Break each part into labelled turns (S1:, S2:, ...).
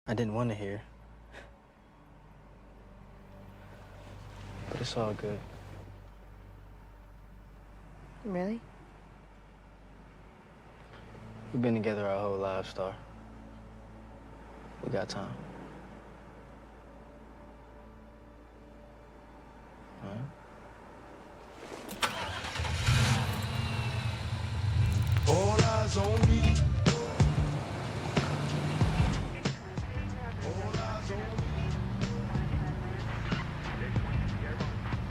S1: I didn't want to hear. But it's all good.
S2: Really?
S1: We've been together our whole lives, Star. We got time. All right?
S3: All eyes on me. All eyes on me.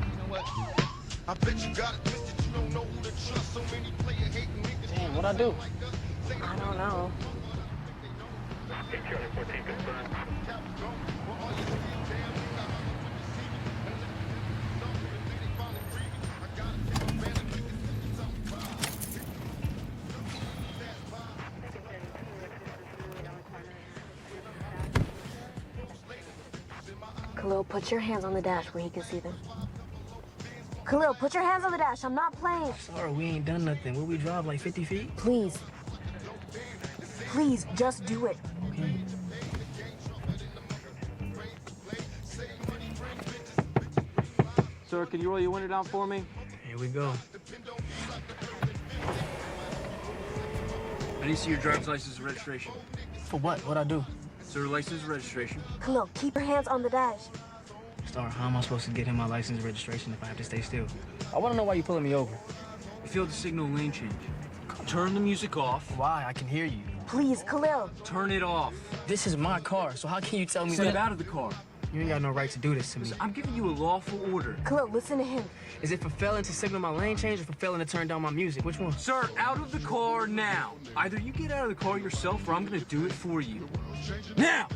S3: You know what? I bet you got it twisted. You don't know who to trust. So many player hating niggas.
S1: Damn, what'd I do?
S2: I don't know. Khalil, put your hands on the dash where he can see them. Khalil, put your hands on the dash. I'm not playing.
S1: Sorry, we ain't done nothing. Will we drive like 50 feet?
S2: Please. Please, just do it.
S1: Okay.
S4: Sir, can you roll your window down for me?
S1: Here we go.
S4: I need to see your driver's license and registration.
S1: For what? What'd I do?
S4: Sir, license and registration.
S2: Khalil, keep your hands on the dash.
S1: Star, how am I supposed to get him my license and registration if I have to stay still? I want to know why you pulling me over.
S4: You failed to signal lane change. Turn the music off.
S1: Why? I can hear you.
S2: Please, Khalil.
S4: Turn it off.
S1: This is my car, so how can you tell me
S4: Step
S1: that?
S4: out of the car.
S1: You ain't got no right to do this to me.
S4: Listen, I'm giving you a lawful order.
S2: Khalil, listen to him.
S1: Is it for failing to signal my lane change or for failing to turn down my music? Which one?
S4: Sir, out of the car now. Either you get out of the car yourself or I'm gonna do it for you. Now!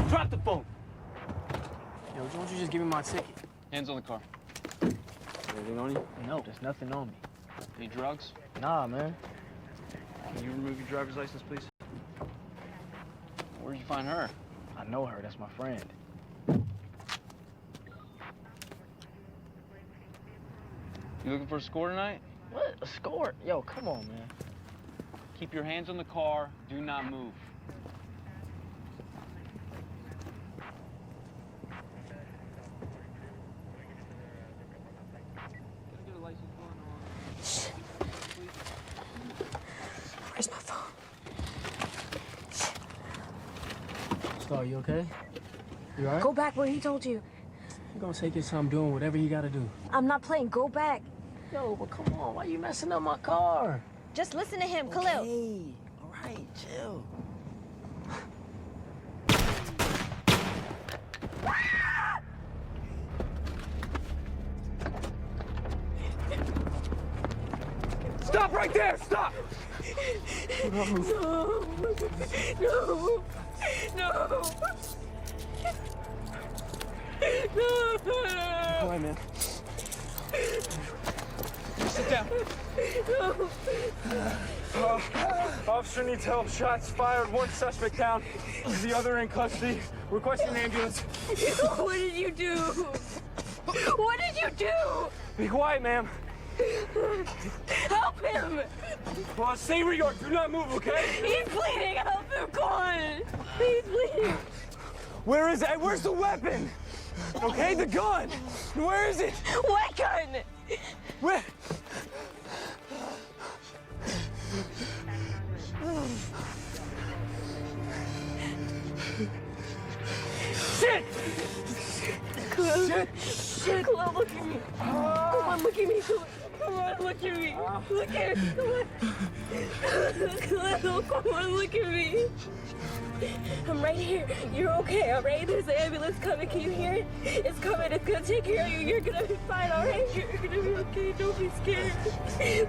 S4: Drop the phone.
S1: Yo, why don't you just give me my ticket?
S4: Hands on the car. Anything on you?
S1: No, there's nothing on me.
S4: Any drugs?
S1: Nah, man.
S4: Can you remove your driver's license, please? Where'd you find her?
S1: I know her. That's my friend.
S4: You looking for a score tonight?
S1: What? A score? Yo, come on, man.
S4: Keep your hands on the car. Do not move.
S2: Where's my phone?
S1: Star, you okay? You all right?
S2: Go back where he told you.
S1: You gonna take your time doing whatever you gotta do.
S2: I'm not playing. Go back.
S1: Yo, but come on. Why you messing up my car?
S2: Just listen to him, Khalil.
S1: Hey, all right, chill.
S4: Stop right there! Stop!
S2: No. No. No.
S1: All right, man.
S4: Sit down. Officer needs help. Shots fired. One suspect down. The other in custody. Requesting an ambulance.
S2: What did you do? What did you do?
S4: Be quiet, ma'am.
S2: Help him!
S4: Well, stay where you are. Do not move, okay?
S2: He's bleeding! Help him! Go on! He's bleeding!
S4: Where is it? Where's the weapon? Okay, the gun. Where is it?
S2: What gun?
S4: Where? Shit!
S2: Khalil,
S4: Shit!
S2: Khalil, look at me. Come on, look at me. Come on, look at me. Look at me. Come on. Khalil, come on, look at me. I'm right here. You're okay, all right? There's an ambulance coming. Can you hear it? It's coming. It's gonna take care of you. You're gonna be fine, all right? You're gonna be okay. Don't be scared.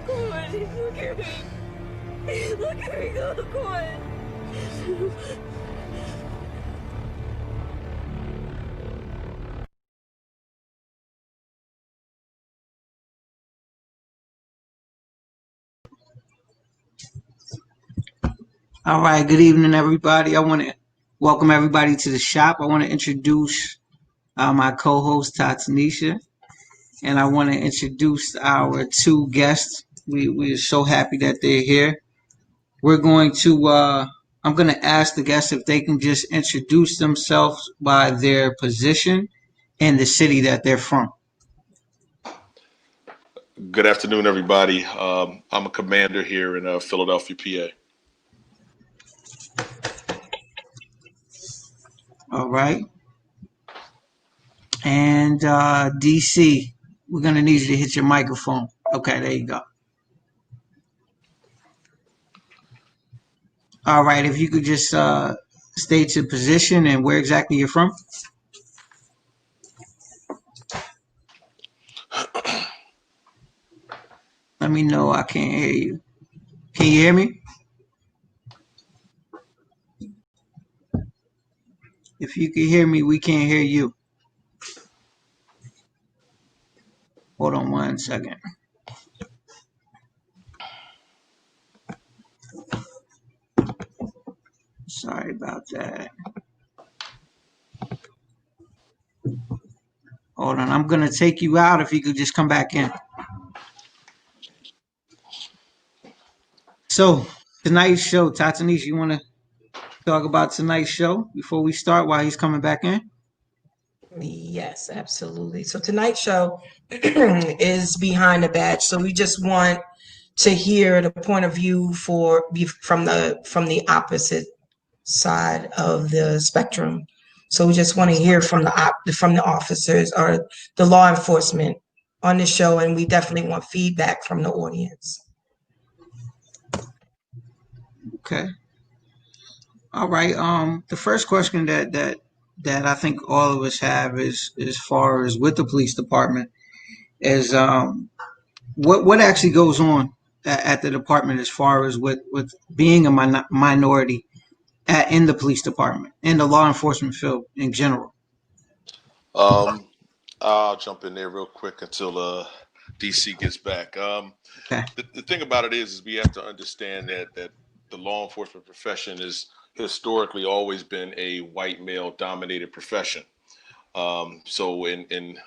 S2: Come on, look at me. Look at me. Come on.
S5: All right, good evening, everybody. I want to welcome everybody to the shop. I want to introduce my co-host, Tatanisha. and I want to introduce our two guests. We're so happy that they're here. We're going to, I'm going to ask the guests if they can just introduce themselves by their position and the city that they're from.
S6: Good afternoon, everybody. I'm a commander here in Philadelphia, PA.
S5: All right. And DC, we're going to need you to hit your microphone. Okay, there you go. All right, if you could just state your position and where exactly you're from. Let me know. I can't hear you. Can you hear me? If you can hear me, we can't hear you. Hold on 1 second. Sorry about that. Hold on. I'm going to take you out if you could just come back in. So, tonight's show, Tatanisha, you want to talk about tonight's show before we start while he's coming back in?
S7: Yes, absolutely. So tonight's show is Behind the Badge. So we just want to hear the point of view from the opposite side of the spectrum. So we just want to hear from the officers or the law enforcement on the show, and we definitely want feedback from the audience.
S5: Okay. All right. The first question that I think all of us have is as far as with the police department is what actually goes on at the department as far as with being a minority in the police department in the law enforcement field in general.
S6: Um, I'll jump in there real quick until DC gets back.
S5: Okay.
S6: The thing about it is we have to understand that the law enforcement profession is historically always been a white male dominated profession. So in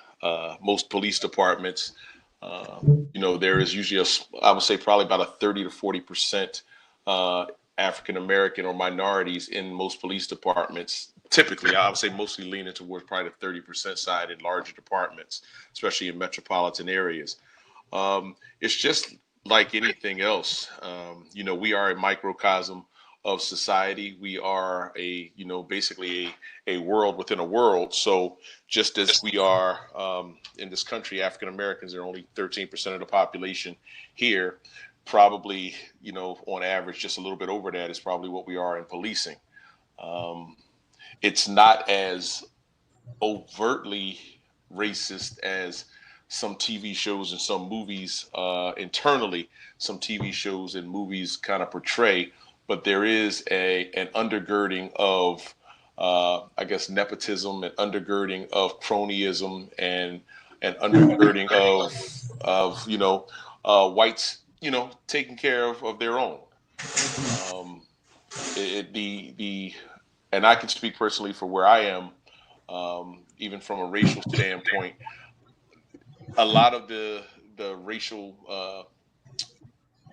S6: most police departments, there is usually I would say probably about a 30 to 40% African American or minorities in most police departments. Typically, I would say mostly leaning towards probably the 30% side in larger departments, especially in metropolitan areas. It's just like anything else. We are a microcosm of society. We are basically a world within a world. So just as we are in this country, African Americans are only 13% of the population here. Probably, on average, just a little bit over that is probably what we are in policing. It's not as overtly racist as some TV shows and some movies internally, some TV shows and movies kind of portray, but there is an undergirding of, I guess, nepotism, and undergirding of cronyism, and an undergirding of whites, taking care of their own. Um, it the and I can speak personally for where I am, even from a racial standpoint. A lot of the racial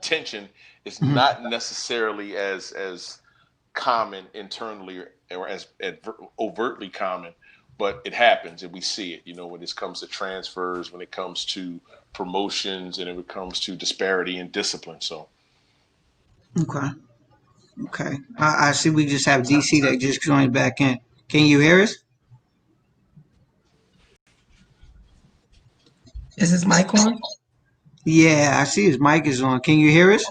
S6: tension is
S5: Mm-hmm.
S6: not necessarily as common internally or as overtly common, but it happens and we see it. When it comes to transfers, when it comes to promotions, and when it comes to disparity in discipline. So.
S5: Okay. Okay. I see we just have DC that just joined back in. Can you hear us?
S7: Is his mic on?
S5: Yeah, I see his mic is on. Can you hear us?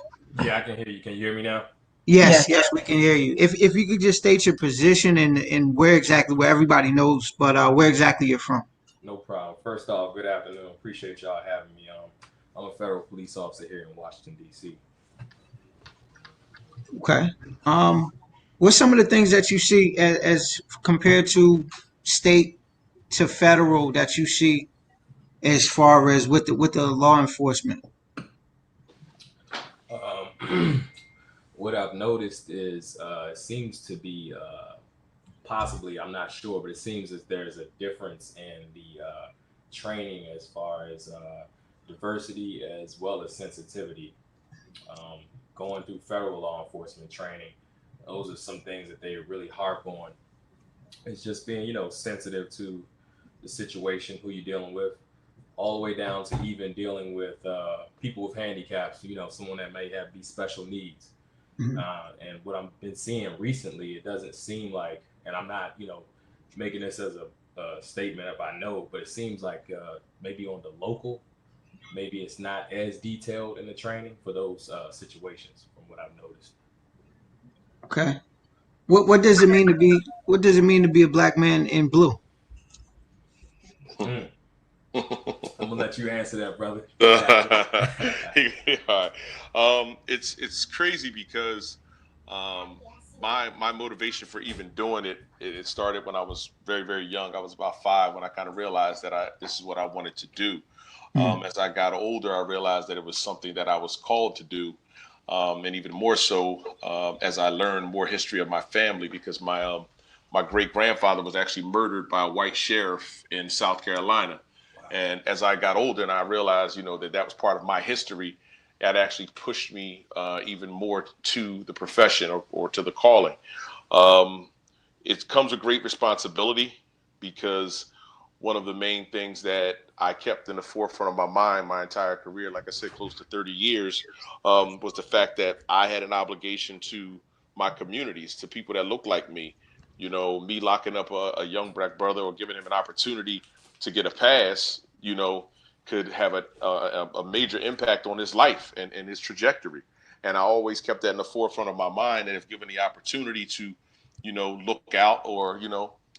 S4: Yeah, I can hear you. Can you hear me now?
S5: Yes,
S7: Yes.
S5: yes, we can hear you. If you could just state your position and where everybody knows, but where exactly you're from.
S4: No problem. First off, good afternoon. Appreciate y'all having me on. I'm a federal police officer here in Washington, D.C.
S5: Okay. What's some of the things that you see as compared to state to federal that you see as far as with the law enforcement?
S4: What I've noticed is it seems to be possibly, I'm not sure, but it seems as there's a difference in the
S8: training as far as diversity as well as sensitivity. Um, Going through federal law enforcement training, those are some things that they really harp on. It's just being, sensitive to the situation, who you're dealing with, all the way down to even dealing with people with handicaps, someone that may have these special needs.
S5: Mhm.
S8: And what I've been seeing recently, it doesn't seem like, and I'm not, making this as a statement if I know, but it seems like maybe on the local, maybe it's not as detailed in the training for those situations, from what I've noticed.
S5: Okay. What does it mean to be a black man in blue?
S8: Mm. I'm gonna let you answer that, brother.
S6: All right. It's crazy because my motivation for even doing it started when I was very very young. I was about 5 when I kind of realized that this is what I wanted to do.
S5: Mm.
S6: As I got older, I realized that it was something that I was called to do, and even more so as I learned more history of my family, because my great grandfather was actually murdered by a white sheriff in South Carolina. And as I got older and I realized, that was part of my history, that actually pushed me even more to the profession, or to the calling. Um, it comes with great responsibility, because one of the main things that I kept in the forefront of my mind my entire career, like I said, close to 30 years, was the fact that I had an obligation to my communities, to people that look like me. Me locking up a young black brother or giving him an opportunity to get a pass, could have a major impact on his life and his trajectory. And I always kept that in the forefront of my mind. And if given the opportunity to, look out, or,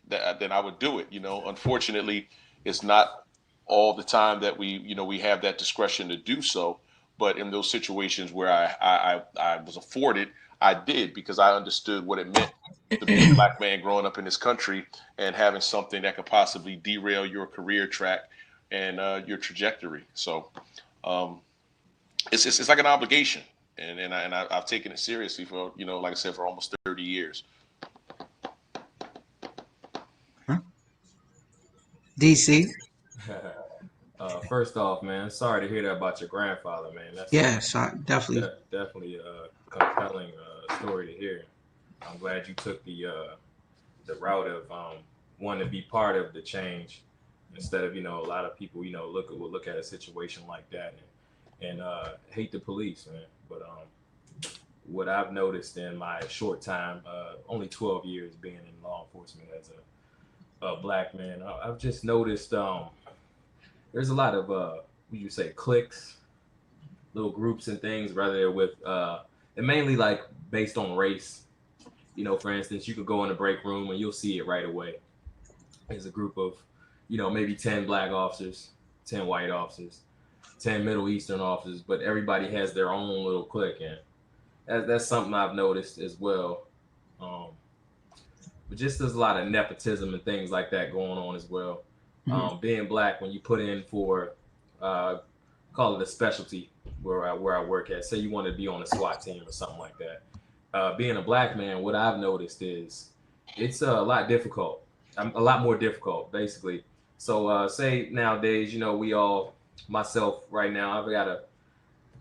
S6: then I would do it. Unfortunately, it's not all the time that we have that discretion to do so. But in those situations where I was afforded, I did, because I understood what it meant to be a black man growing up in this country and having something that could possibly derail your career track and your trajectory. So um, it's like an obligation, I've taken it seriously for, like I said, for almost 30 years.
S5: Huh? DC.
S8: First off, man, sorry to hear that about your grandfather, man. That's
S5: Yeah, so definitely.
S8: definitely a compelling story to hear. I'm glad you took the route of wanting to be part of the change, instead of, a lot of people, will look at a situation like that and hate the police, man. But what I've noticed in my short time, only 12 years being in law enforcement as a black man, I've just noticed there's a lot of what you say, cliques, little groups and things, rather with and mainly like based on race. For instance, you could go in the break room and you'll see it right away. There's a group of, maybe 10 black officers, 10 white officers, 10 Middle Eastern officers, but everybody has their own little clique, and that's something I've noticed as well. Um, but just there's a lot of nepotism and things like that going on as well.
S5: Mhm.
S8: Being black, when you put in for, uh, call it a specialty where I work at, say you want to be on a SWAT team or something like that. Being a black man, what I've noticed is it's a lot difficult, a lot more difficult, basically. So say nowadays, we all, myself right now, I've got a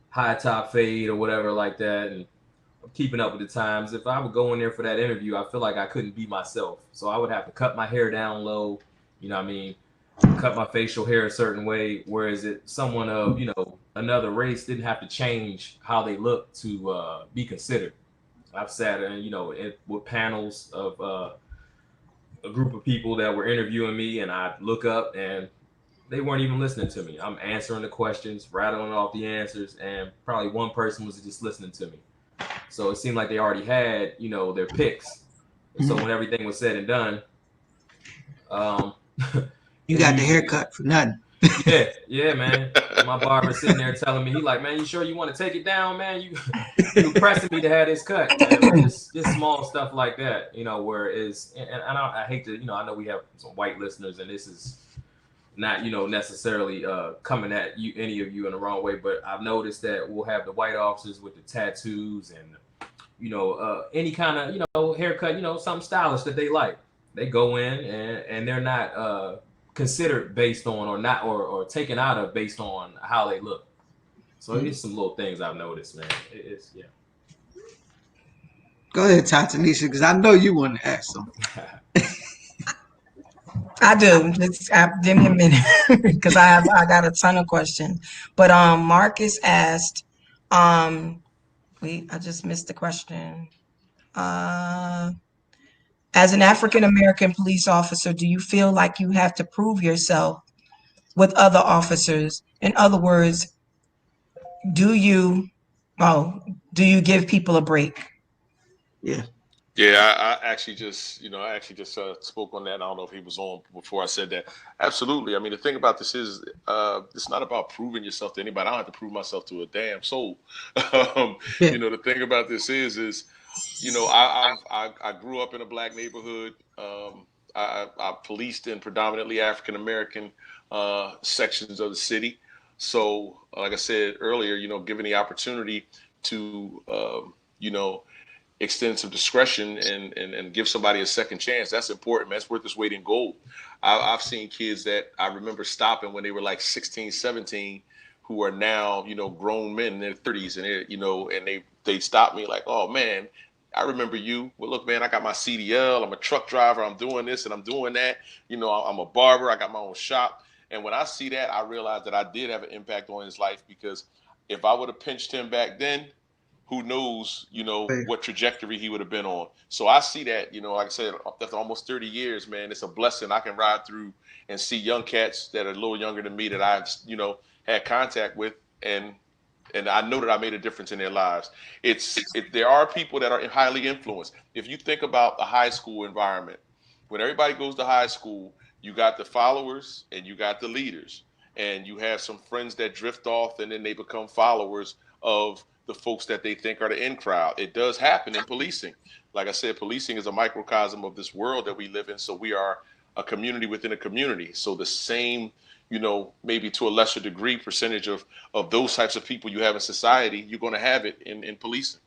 S8: high top fade or whatever like that, and I'm keeping up with the times. If I would go in there for that interview, I feel like I couldn't be myself. So I would have to cut my hair down low, what I mean, cut my facial hair a certain way. Whereas someone of, another race didn't have to change how they look to be considered. I've sat in, with panels of a group of people that were interviewing me, and I look up and they weren't even listening to me. I'm answering the questions, rattling off the answers, and probably one person was just listening to me. So it seemed like they already had, their picks. And so
S5: Mhm.
S8: when everything was said and done, um,
S5: You
S8: they
S5: got the
S8: usually,
S5: haircut for nothing.
S8: yeah, man. My barber sitting there telling me, he like, man, you sure you want to take it down, man? You pressing me to have this cut, man. But just small stuff like that, where is, and I hate to, I know we have some white listeners, and this is not, necessarily coming at you, any of you, in the wrong way, but I've noticed that we'll have the white officers with the tattoos and, any kind of, haircut, something stylish that they like. They go in and they're not considered based on or not or taken out of based on how they look. So it's some little things I've noticed, man. It's yeah.
S5: Go ahead, Tatanisha, because I know you want to ask something.
S7: I do. Just give me a minute because I got a ton of questions. But Marcus asked, I just missed the question. As an African American police officer, do you feel like you have to prove yourself with other officers? In other words, do you give people a break?
S5: Yeah.
S6: Yeah, I actually just, spoke on that. I don't know if he was on before I said that. Absolutely. I mean, the thing about this is, it's not about proving yourself to anybody. I don't have to prove myself to a damn soul.
S5: Yeah.
S6: The thing about this is, I grew up in a black neighborhood. I policed in predominantly African American sections of the city. So, like I said earlier, given the opportunity to, extend some discretion and give somebody a second chance, that's important, man. It's worth its weight in gold. I've seen kids that I remember stopping when they were like 16, 17, who are now, grown men in their 30s, and they stop me like, oh man, I remember you. Well, look, man, I got my CDL. I'm a truck driver. I'm doing this and I'm doing that. I'm a barber. I got my own shop. And when I see that, I realize that I did have an impact on his life, because if I would have pinched him back then, who knows,
S5: Right.
S6: what trajectory he would have been on. So I see that, like I said, after almost 30 years, man, it's a blessing. I can ride through and see young cats that are a little younger than me that I've, had contact with, and I know that I made a difference in their lives. There are people that are highly influenced. If you think about a high school environment, when everybody goes to high school, you got the followers and you got the leaders, and you have some friends that drift off and then they become followers of the folks that they think are the in crowd. It does happen in policing. Like I said, policing is a microcosm of this world that we live in. So we are a community within a community. So the same, maybe to a lesser degree, percentage of those types of people you have in society, you're going to have it in policing.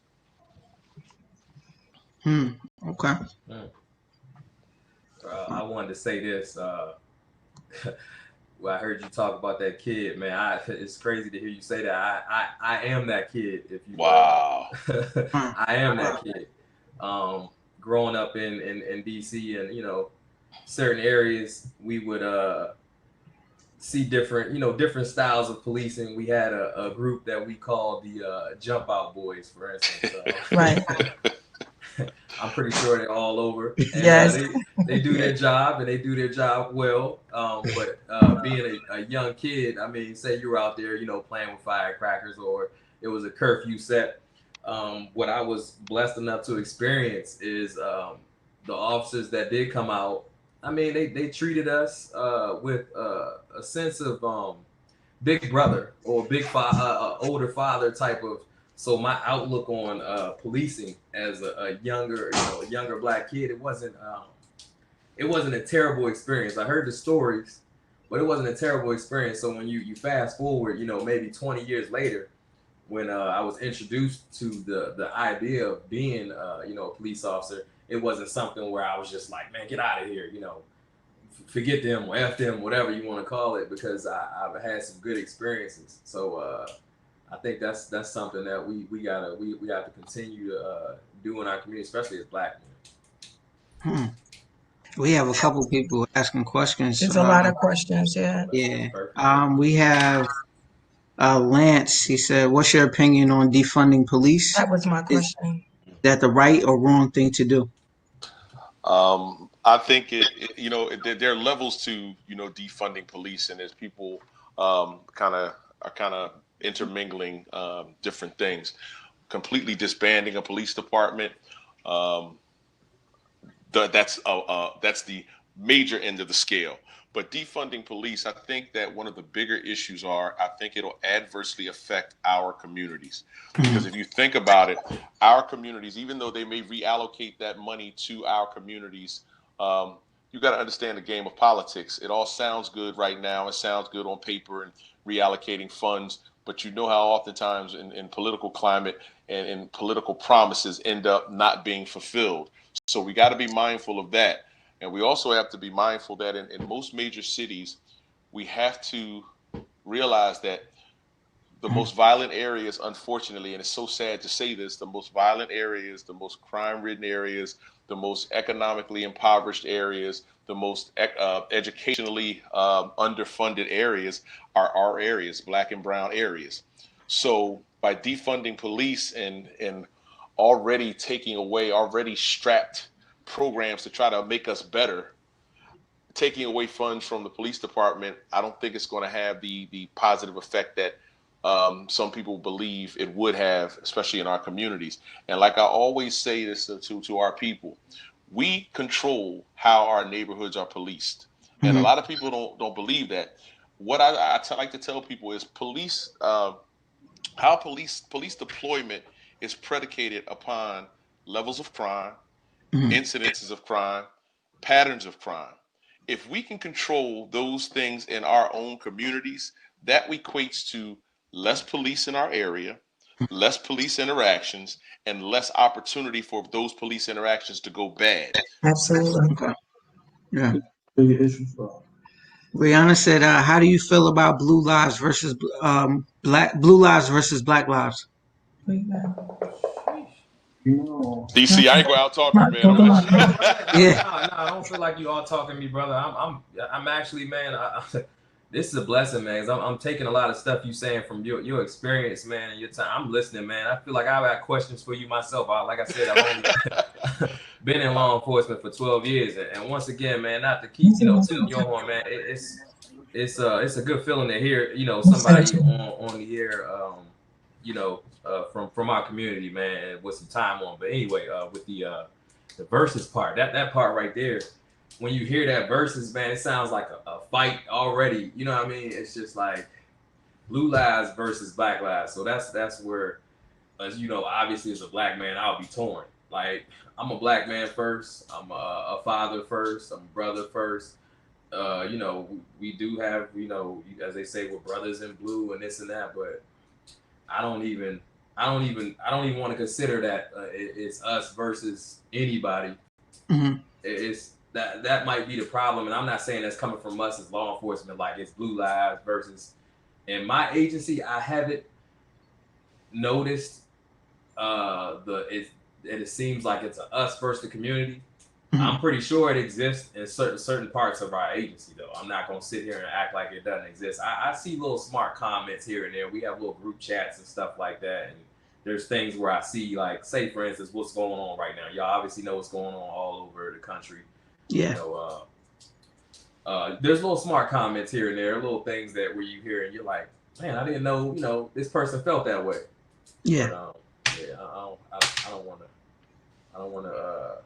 S5: Okay.
S8: I wanted to say this. Well, I heard you talk about that kid, man. It's crazy to hear you say that. I am that kid. If you
S6: Wow.
S8: I am that kid. Growing up in DC, and certain areas, we would see different styles of policing. We had a group that we called the Jump Out Boys, for instance.
S7: Right.
S8: I'm pretty sure they're all over. And,
S7: Yes.
S8: they do their job, and they do their job well. But being a young kid, I mean, say you were out there, playing with firecrackers, or it was a curfew set. What I was blessed enough to experience is the officers that did come out. I mean, they treated us with a sense of big brother or older father type of. So my outlook on policing as a younger black kid, it wasn't a terrible experience. I heard the stories, but it wasn't a terrible experience. So when you fast forward, maybe 20 years later, when I was introduced to the idea of being a police officer, it wasn't something where I was just like, man, get out of here, forget them or F them, whatever you want to call it, because I've had some good experiences. So I think that's something that we have to continue to do in our community, especially as black men.
S5: We have a couple people asking questions.
S7: There's a lot of questions. Yeah.
S5: Yeah. We have Lance. He said, "What's your opinion on defunding police?
S7: That was my
S5: Is
S7: question.
S5: that the right or wrong thing to do?"
S6: I think there are levels to defunding police, and as people kind of intermingling different things. Completely disbanding a police department, that's the major end of the scale. But defunding police, I think that one of the bigger issues I think it'll adversely affect our communities. Because if you think about it, our communities, even though they may reallocate that money to our communities, you got to understand the game of politics. It all sounds good right now. It sounds good on paper and reallocating funds. But you know how oftentimes in political climate and in political promises end up not being fulfilled. So we got to be mindful of that. And we also have to be mindful that in most major cities, we have to realize that the most violent areas, unfortunately, and it's so sad to say this, the most violent areas, the most crime-ridden areas, the most economically impoverished areas, the most educationally underfunded areas are our areas, black and brown areas. So by defunding police and already taking away already strapped programs to try to make us better, taking away funds from the police department, I don't think it's going to have the positive effect that some people believe it would have, especially in our communities. And like I always say this to our people, we control how our neighborhoods are policed, and a
S5: Mm-hmm.
S6: lot of people don't believe that. What like to tell people is how police deployment is predicated upon levels of crime,
S5: Mm-hmm.
S6: incidences of crime, patterns of crime. If we can control those things in our own communities, that equates to less police in our area, less police interactions, and less opportunity for those police interactions to go bad.
S7: Absolutely.
S5: Okay. Yeah. Rihanna said, "How do you feel about blue lives versus black lives?"
S6: DC, I ain't going out talking you, man.
S8: No,
S6: I'm
S8: no,
S6: let
S8: no,
S6: you.
S5: Yeah.
S8: I don't feel like you all talking to me, brother. I'm actually, man. This is a blessing, man. 'Cause I'm taking a lot of stuff you saying from your experience, man, and your time. I'm listening, man. I feel like I've got questions for you myself. Like I said, I've only been in law enforcement for 12 years, and once again, man, not to keep tooting your horn, man. It's a good feeling to hear somebody on the air, from our community, man, with some time on. But anyway, with the versus part, that part right there, when you hear that versus, man, it sounds like a fight already. You know what I mean? It's just like blue lives versus black lives. So that's where, as you know, obviously as a black man, I'll be torn. Like, I'm a black man first. I'm a father first. I'm a brother first. We do have, as they say, we're brothers in blue and this and that, but I don't even want to consider that it's us versus anybody.
S5: Mm-hmm.
S8: It's that might be the problem, and I'm not saying that's coming from us as law enforcement, like it's blue lives versus. In my agency, I haven't noticed it seems like it's a us versus the community.
S5: Mm-hmm.
S8: I'm pretty sure it exists in certain parts of our agency, though. I'm not gonna sit here and act like it doesn't exist. I see little smart comments here and there. We have little group chats and stuff like that, and there's things where I see, like, say for instance, what's going on right now. Y'all obviously know what's going on all over the country.
S5: Yeah.
S8: There's little smart comments here and there, little things that where you hear and you're like, man, I didn't know, this person felt that way.
S5: Yeah.
S8: But, I don't want to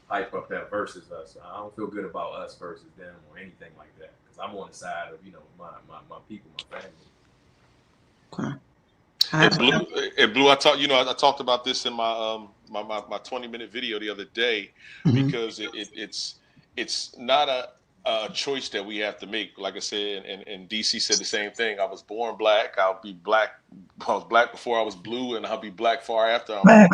S8: hype up that versus us. I don't feel good about us versus them or anything like that, because I'm on the side of my people, my family.
S5: Okay.
S6: It blew. I talked about this in my my 20-minute video the other day,
S5: Mm-hmm.
S6: because it's not a choice that we have to make. Like I said, and DC said the same thing. I was born black. I'll be black. I was black before I was blue, and I'll be black far after I'm blue.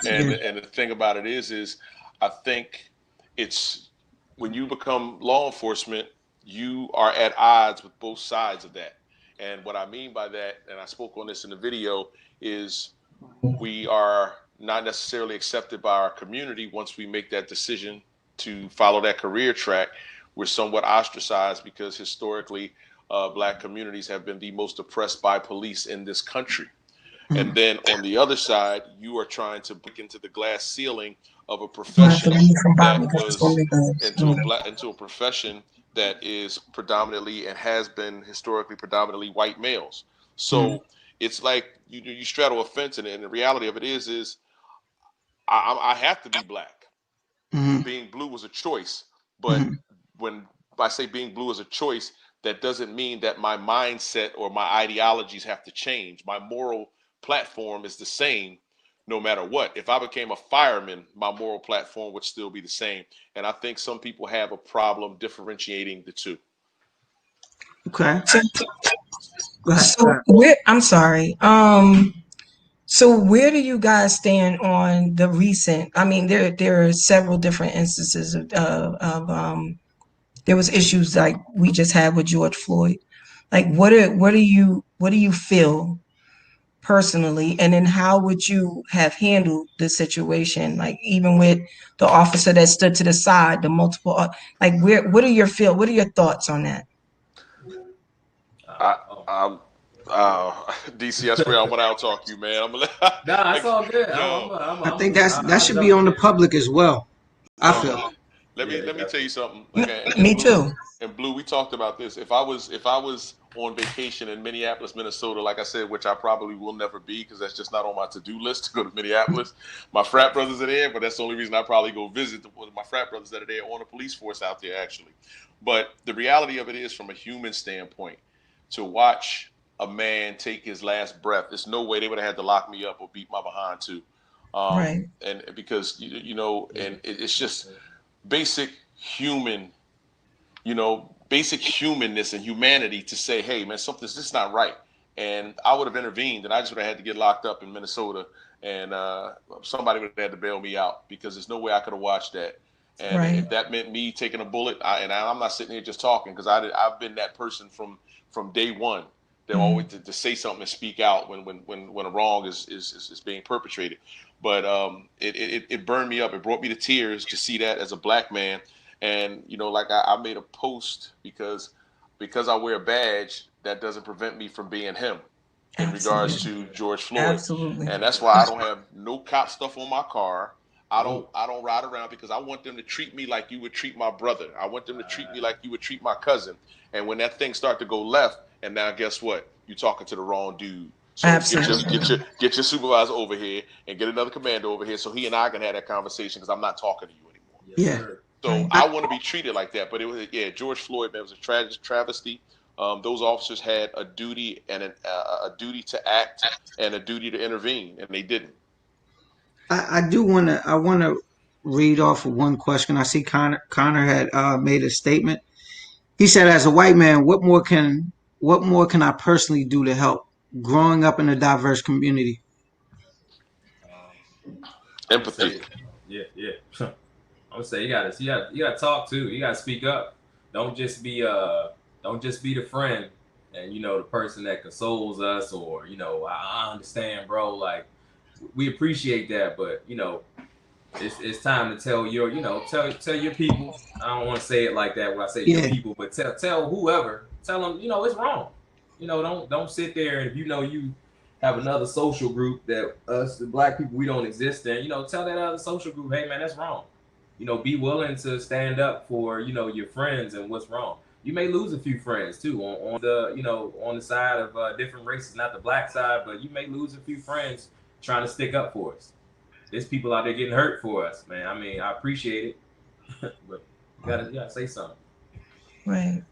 S6: And the thing about it is I think it's when you become law enforcement, you are at odds with both sides of that. And what I mean by that, and I spoke on this in the video, is we are not necessarily accepted by our community once we make that decision to follow that career track. We're somewhat ostracized because historically, black communities have been the most oppressed by police in this country.
S5: Mm-hmm.
S6: And then on the other side, you are trying to break into the glass ceiling of a profession that was into a profession that is predominantly and has been historically predominantly white males. So it's like you straddle a fence, and the reality of it is I have to be black.
S5: Mm-hmm.
S6: Being blue was a choice, but when I say being blue is a choice, that doesn't mean that my mindset or my ideologies have to change. My moral platform is the same no matter what. If I became a fireman, my moral platform would still be the same. And I think some people have a problem differentiating the two.
S5: Okay.
S7: So I'm sorry. So where do you guys stand on the recent? I mean, there are several different instances of there was issues like we just had with George Floyd. Like, what do you feel personally, and then how would you have handled the situation? Like, even with the officer that stood to the side, the multiple, like, what are what are your thoughts on that?
S6: I, I'm, DC, I swear I want to out talk you, man. I'm gonna
S8: Nah, it's
S6: let,
S8: all good.
S6: yo,
S5: I think that
S8: I'll
S5: should be
S8: jump
S5: on
S8: in
S5: the
S8: there.
S5: public as well. I
S6: yo.
S5: feel.
S6: Let
S8: Yeah,
S6: me tell
S8: definitely.
S6: you something.
S7: No,
S6: Like,
S7: me too.
S6: and Blue, we talked about this. If I was on vacation in Minneapolis, Minnesota, like I said, which I probably will never be because that's just not on my to-do list to go to Minneapolis. My frat brothers are there, but that's the only reason I probably go visit my frat brothers that are there on the police force out there actually. But the reality of it is, from a human standpoint, to watch a man take his last breath, there's no way they would have had to lock me up or beat my behind too.
S7: Right.
S6: And because and it's just basic human, basic humanness and humanity to say, hey, man, something's just not right. And I would have intervened, and I just would have had to get locked up in Minnesota, and somebody would have had to bail me out because there's no way I could have watched that. And
S7: Right.
S6: if that meant me taking a bullet, I'm not sitting here just talking because I've been that person from day one. They
S7: Mhm.
S6: always to say something and speak out when a wrong is being perpetrated. But it burned me up. It brought me to tears to see that as a black man. And like I made a post because I wear a badge, that doesn't prevent me from being him in regards
S7: Absolutely.
S6: to George Floyd.
S7: Absolutely.
S6: And that's why I don't have no cop stuff on my car. I don't
S8: Nope.
S6: I don't ride around because I want them to treat me like you would treat my brother. I want them to treat me like you would treat my cousin. And when that thing start to go left, and now guess what? You're talking to the wrong dude. So
S7: Absolutely.
S6: get your supervisor over here and get another commander over here so he and I can have that conversation because I'm not talking to you anymore.
S8: Yes,
S5: Yeah.
S8: sir.
S6: So
S7: Right.
S6: I want to be treated like that. But it was George Floyd, man, it was a tragic travesty. Those officers had a duty and a duty to act and a duty to intervene, and they didn't.
S5: I want to read off of one question. I see Connor had made a statement. He said, "As a white man, what more can I personally do to help growing up in a diverse community?"
S8: I'm gonna
S6: Empathy.
S8: say, yeah, yeah. I'm gonna say you gotta talk too. You gotta speak up. Don't just be don't just be the friend and the person that consoles us, or I understand, bro. Like, we appreciate that, but it's time to tell tell your people. I don't want to say it like that when I say your
S5: Yeah.
S8: people, but tell whoever, tell them it's wrong. Don't sit there, and if you have another social group that us the black people we don't exist in, tell that other social group, hey man, that's wrong. Be willing to stand up for your friends and what's wrong. You may lose a few friends too on the on the side of different races, not the black side, but you may lose a few friends trying to stick up for us. There's people out there getting hurt for us, man. I mean, I appreciate it, but you gotta say something.
S7: Right.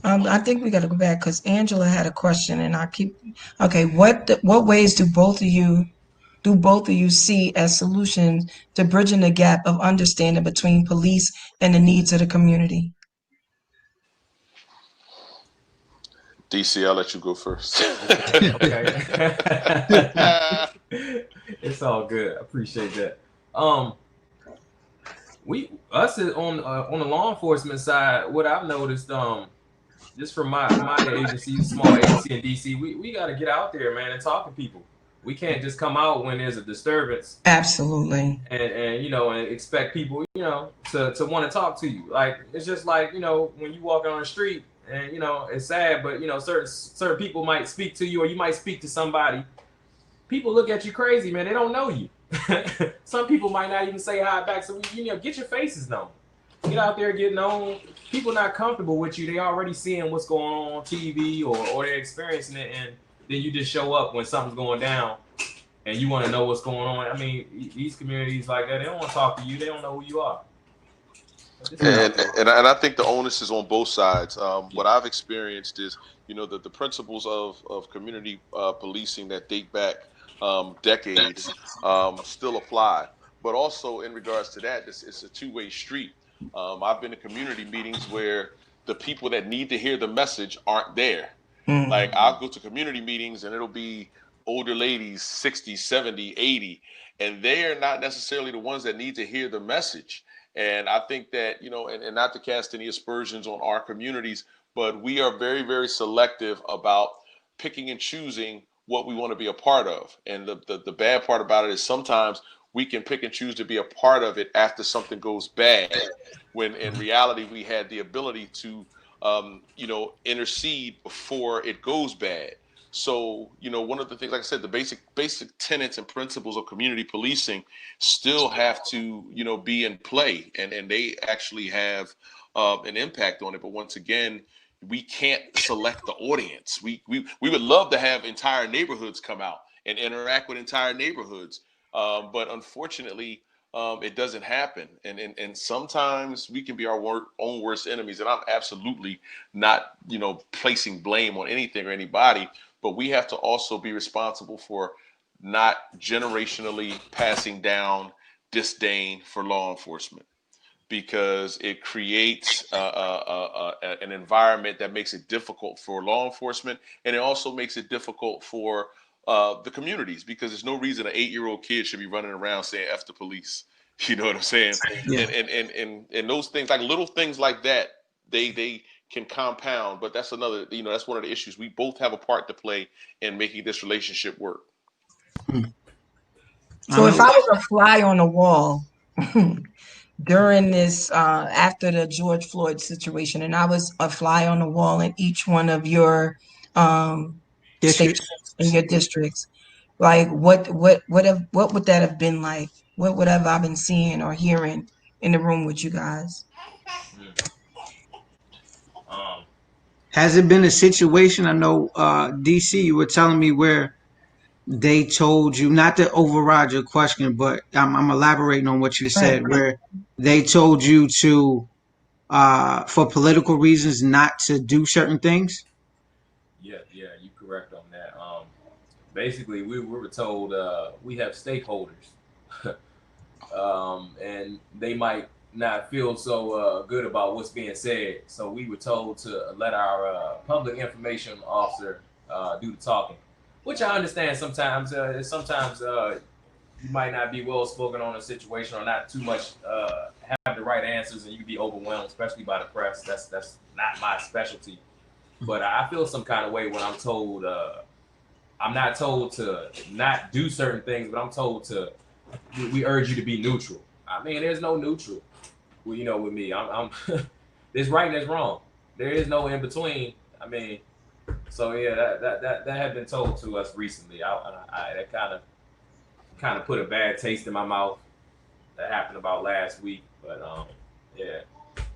S7: I think we got to go back because Angela had a question, and I keep. Okay, what ways do both of you see as solutions to bridging the gap of understanding between police and the needs of the community?
S6: DC, I'll let you go first.
S8: Okay. It's all good. I appreciate that. Um, we us on the law enforcement side, what I've noticed, just from my agency, small agency in DC, we got to get out there, man, and talk to people. We can't just come out when there's a disturbance
S7: Absolutely.
S8: and expect people to want to talk to you. Like, it's just like when you walk on the street, and it's sad, but certain people might speak to you, or you might speak to somebody. People look at you crazy, man. They don't know you. Some people might not even say hi back. So get your faces known. Get out there, get known. People not comfortable with you. They already seeing what's going on TV, or they're experiencing it, and then you just show up when something's going down, and you want to know what's going on. I mean, these communities like that, they don't want to talk to you. They don't know who you are.
S6: And I think the onus is on both sides. What I've experienced is, the principles of community policing that date back decades still apply. But also in regards to that, it's a two-way street. I've been to community meetings where the people that need to hear the message aren't there.
S7: Mm.
S6: Like, I'll go to community meetings and it'll be older ladies, 60, 70, 80, and they are not necessarily the ones that need to hear the message. And I think that, and not to cast any aspersions on our communities, but we are very, very selective about picking and choosing what we want to be a part of. And the bad part about it is sometimes we can pick and choose to be a part of it after something goes bad, when in reality we had the ability to, intercede before it goes bad. So, one of the things, like I said, the basic tenets and principles of community policing still have to, be in play, and they actually have an impact on it. But once again, we can't select the audience. We would love to have entire neighborhoods come out and interact with entire neighborhoods, but unfortunately, it doesn't happen. And sometimes we can be our own worst enemies. And I'm absolutely not, placing blame on anything or anybody, but we have to also be responsible for not generationally passing down disdain for law enforcement, because it creates an environment that makes it difficult for law enforcement, and it also makes it difficult for the communities, because there's no reason an 8-year-old kid should be running around saying "F the police." You know what I'm saying?
S5: Yeah.
S6: And those things, like little things like that, they can compound. But that's another, that's one of the issues. We both have a part to play in making this relationship work.
S7: So if I was a fly on the wall during this, after the George Floyd situation, and I was a fly on the wall in each one of your
S5: Districts.
S7: stations in your districts, like what would that have been like? What would have I been seeing or hearing in the room with you guys?
S5: Has it been a situation? I know, DC, you were telling me where they told you, not to override your question, but I'm elaborating on what you said, where they told you to, for political reasons, not to do certain things.
S8: Yeah, you're correct on that. Basically, we were told we have stakeholders, and they might not feel so good about what's being said. So we were told to let our public information officer do the talking, which I understand sometimes. Sometimes you might not be well spoken on a situation, or not too much have the right answers, and you can be overwhelmed, especially by the press. That's not my specialty. But I feel some kind of way when I'm told. I'm not told to not do certain things, but I'm told to. We urge you to be neutral. I mean, there's no neutral. Well, with me, I'm there's right and there's wrong. There is no in between. I mean, so yeah, that had been told to us recently. That kind of put a bad taste in my mouth. That happened about last week, but yeah,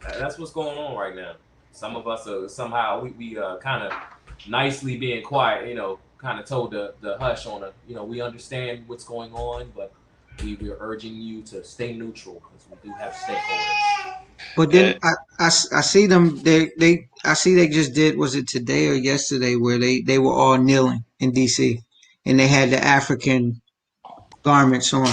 S8: that's what's going on right now. Some of us are somehow we kind of nicely being quiet, kind of told the hush on we understand what's going on, but we're urging you to stay neutral because we do have stakeholders.
S5: But then I see them. I see they just did. Was it today or yesterday where they were all kneeling in DC, and they had the African garments on.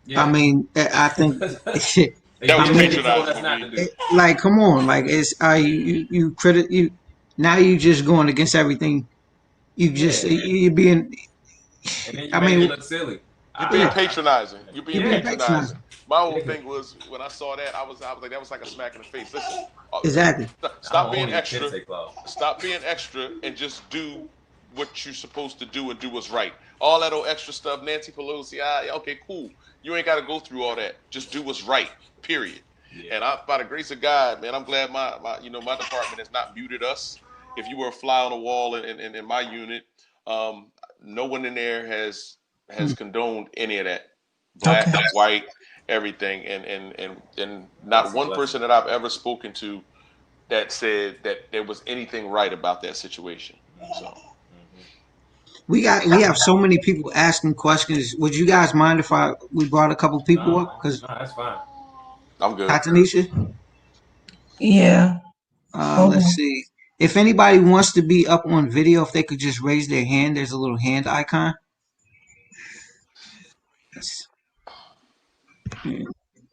S8: Yeah.
S5: I mean, I think.
S6: That was
S8: patronizing.
S5: Like, come on, like it's you now you just going against everything. You just you're being.
S8: And then you
S5: I
S8: make
S5: mean,
S8: it look silly.
S6: You're being patronizing. You're being patronizing.
S5: patronizing.
S6: My whole thing was, when I saw that, I was like, that was like a smack in the face. Listen,
S5: Exactly.
S6: stop being extra. Stop being extra and just do what you're supposed to do and do what's right. All that old extra stuff, Nancy Pelosi, okay, cool. You ain't got to go through all that. Just do what's right. Period. Yeah. And by the grace of God, man, I'm glad my department has not muted us. If you were a fly on the wall in my unit, no one in there has condoned any of that. Black, white, everything, and not one person that I've ever spoken to that said that there was anything right about that situation. So
S5: we have so many people asking questions. Would you guys mind if we brought a couple people up? Because
S8: that's fine.
S6: I'm good.
S5: Tanisha?
S7: Yeah.
S5: Let's see. If anybody wants to be up on video, if they could just raise their hand, there's a little hand icon.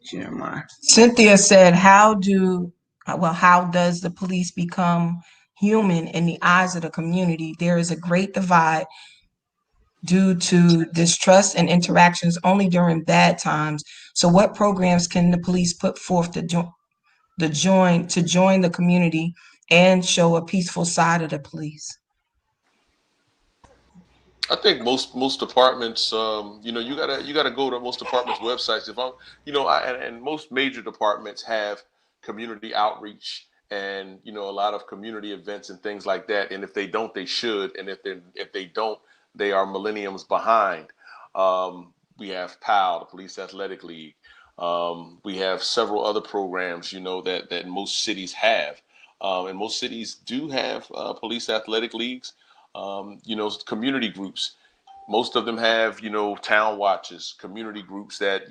S5: Jeremiah.
S7: Cynthia said, how does the police become human in the eyes of the community? There is a great divide due to distrust and interactions only during bad times. So what programs can the police put forth to join the community and show a peaceful side of the police?
S6: I think most departments, you gotta go to most departments' websites. If I'm, and most major departments have community outreach and a lot of community events and things like that. And if they don't, they should. And if they don't, they are millenniums behind. We have PAL, the Police Athletic League. We have several other programs, that most cities have, and most cities do have police athletic leagues. Community groups. Most of them have, town watches, community groups that,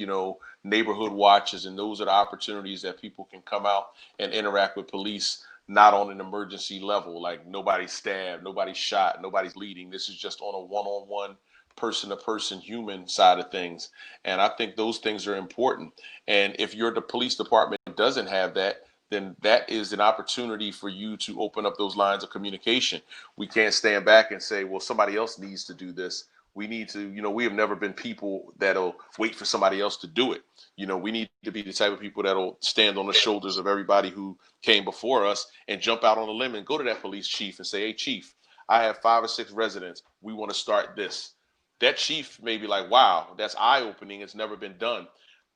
S6: neighborhood watches, and those are the opportunities that people can come out and interact with police, not on an emergency level, like nobody's stabbed, nobody's shot, nobody's bleeding. This is just on a one-on-one, person-to-person human side of things. And I think those things are important. And if the police department doesn't have that, then that is an opportunity for you to open up those lines of communication. We can't stand back and say, well, somebody else needs to do this. We need to, we have never been people that'll wait for somebody else to do it. We need to be the type of people that'll stand on the shoulders of everybody who came before us and jump out on a limb and go to that police chief and say, hey, chief, I have 5 or 6 residents. We want to start this. That chief may be like, wow, that's eye opening. It's never been done.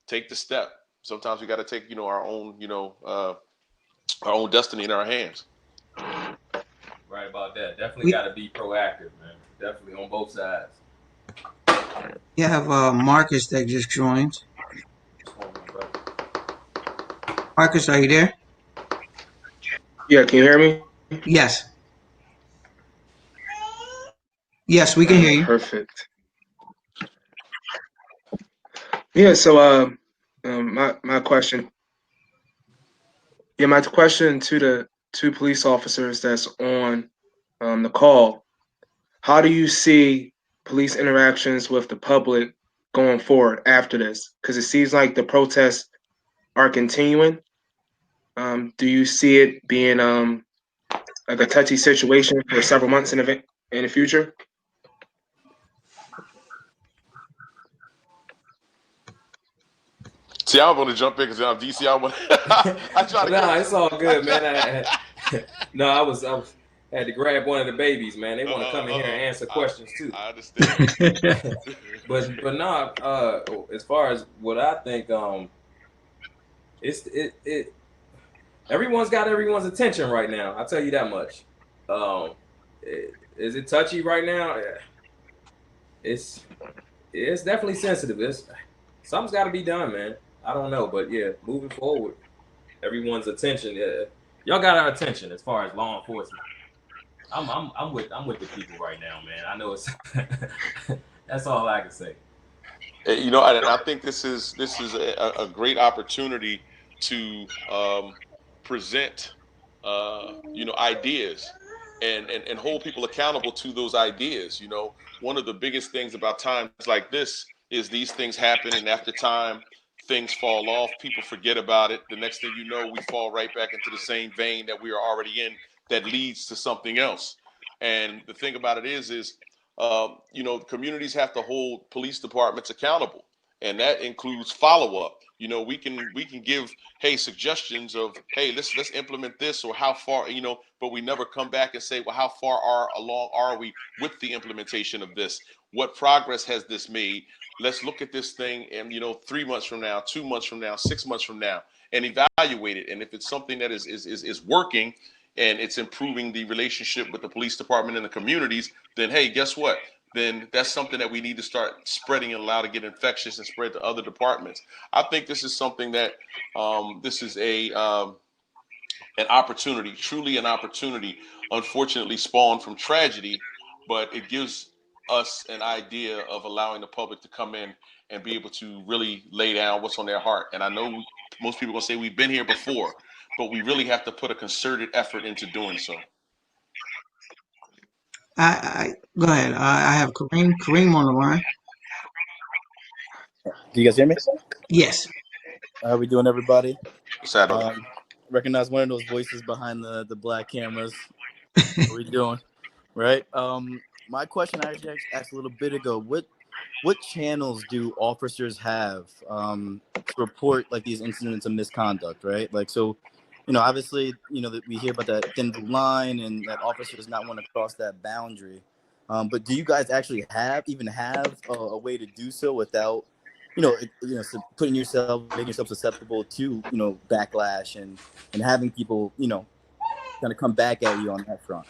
S6: Take the step. Sometimes we got to take, our own destiny in our hands.
S8: Right about that. Definitely got to be proactive, man. Definitely on both sides.
S5: You have Marcus that just joined. Marcus, are you there?
S9: Yeah, can you hear me?
S5: Yes. Yes, we can hear you.
S9: Perfect. Yeah, so my question. Yeah, my question to the 2 police officers that's on the call. How do you see police interactions with the public going forward after this? Because it seems like the protests are continuing. Do you see it being like a touchy situation for several months in the future?
S6: See, I want to jump in because I'm DC. I try to.
S8: Nah, it's all good, man. I had to grab one of the babies, man. They want to come in here and answer questions too.
S6: I understand.
S8: but nah, as far as what I think, everyone's got everyone's attention right now. I'll tell you that much. Is it touchy right now? It's definitely sensitive. Something's got to be done, man. I don't know, but yeah, moving forward, everyone's attention. Y'all got our attention as far as law enforcement. I'm with the people right now, man. I know it's that's all I can say.
S6: And I think this is a great opportunity to present ideas and hold people accountable to those ideas. One of the biggest things about times like this is these things happen, and after time things fall off, people forget about it. The next thing you know, we fall right back into the same vein that we are already in, that leads to something else. And the thing about it is communities have to hold police departments accountable, and that includes follow up. We can give suggestions of let's implement this, or how far, but we never come back and say, well, how far along are we with the implementation of this? What progress has this made? Let's look at this thing and 3 months from now, 2 months from now, 6 months from now, and evaluate it. And if it's something that is working and it's improving the relationship with the police department and the communities, then hey, guess what? Then that's something that we need to start spreading and allow to get infectious and spread to other departments. I think this is something that this is an opportunity, truly an opportunity, unfortunately spawned from tragedy, but it gives us an idea of allowing the public to come in and be able to really lay down what's on their heart. And I know most people are going to say we've been here before, but we really have to put a concerted effort into doing so.
S5: I go ahead. I have Kareem on the line.
S10: Do you guys hear me?
S5: Yes.
S10: How are we doing, everybody?
S6: Saturday.
S10: Recognize one of those voices behind the black cameras. What are we doing? Right? my question I actually asked a little bit ago. What channels do officers have to report like these incidents of misconduct, right? Like, so, obviously, that we hear about that thin blue line and that officers not want to cross that boundary. But do you guys actually even have a way to do so without, putting making yourself susceptible to, backlash and having people, kind of come back at you on that front?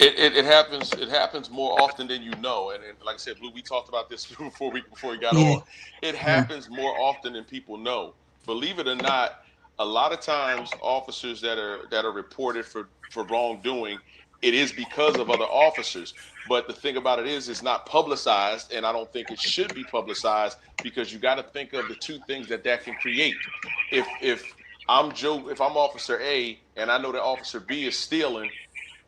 S6: It happens. It happens more often than you know. And like I said, Blue, we talked about this before we got
S5: Yeah.
S6: on. It
S5: Yeah.
S6: happens more often than people know. Believe it or not, a lot of times officers that are reported for wrongdoing, it is because of other officers. But the thing about it is, it's not publicized, and I don't think it should be publicized because you got to think of the two things that can create. If if I'm Officer A and I know that Officer B is stealing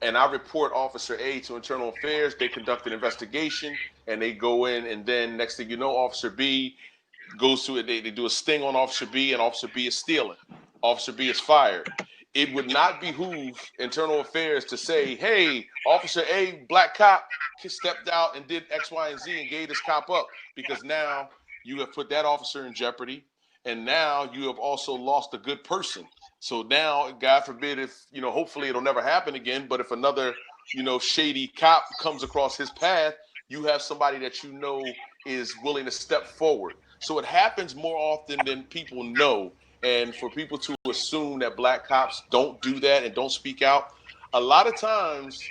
S6: and I report Officer A to Internal Affairs, they conduct an investigation and they go in, and then next thing you know, Officer B goes to it. They do a sting on Officer B, and Officer B is stealing. Officer B is fired. It would not behoove Internal Affairs to say, "Hey, Officer A, black cop, stepped out and did X, Y, and Z and gave this cop up," because now you have put that officer in jeopardy, and now you have also lost a good person. So now, God forbid, if hopefully it'll never happen again. But if another, shady cop comes across his path, you have somebody that is willing to step forward. So it happens more often than people know. And for people to assume that black cops don't do that and don't speak out, a lot of times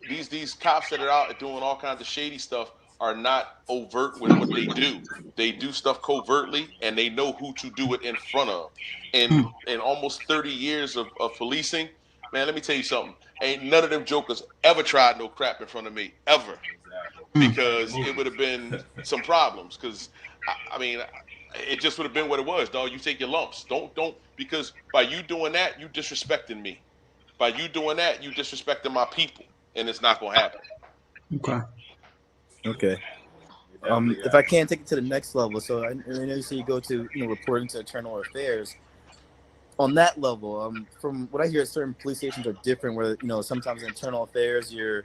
S6: these cops that are out doing all kinds of shady stuff are not overt with what they do. They do stuff covertly, and they know who to do it in front of. And in almost 30 years of policing, man, let me tell you something. Ain't none of them jokers ever tried no crap in front of me, ever. Because it would have been some problems. Because, I mean, it just would have been what it was, dog. You take your lumps. Don't, because by you doing that, you disrespecting me. By you doing that, you disrespecting my people. And it's not going to happen.
S5: Okay.
S10: Okay. If I can take it to the next level, so I know you say you go to reporting to Internal Affairs. On that level, from what I hear, certain police stations are different. Where sometimes in Internal Affairs, you're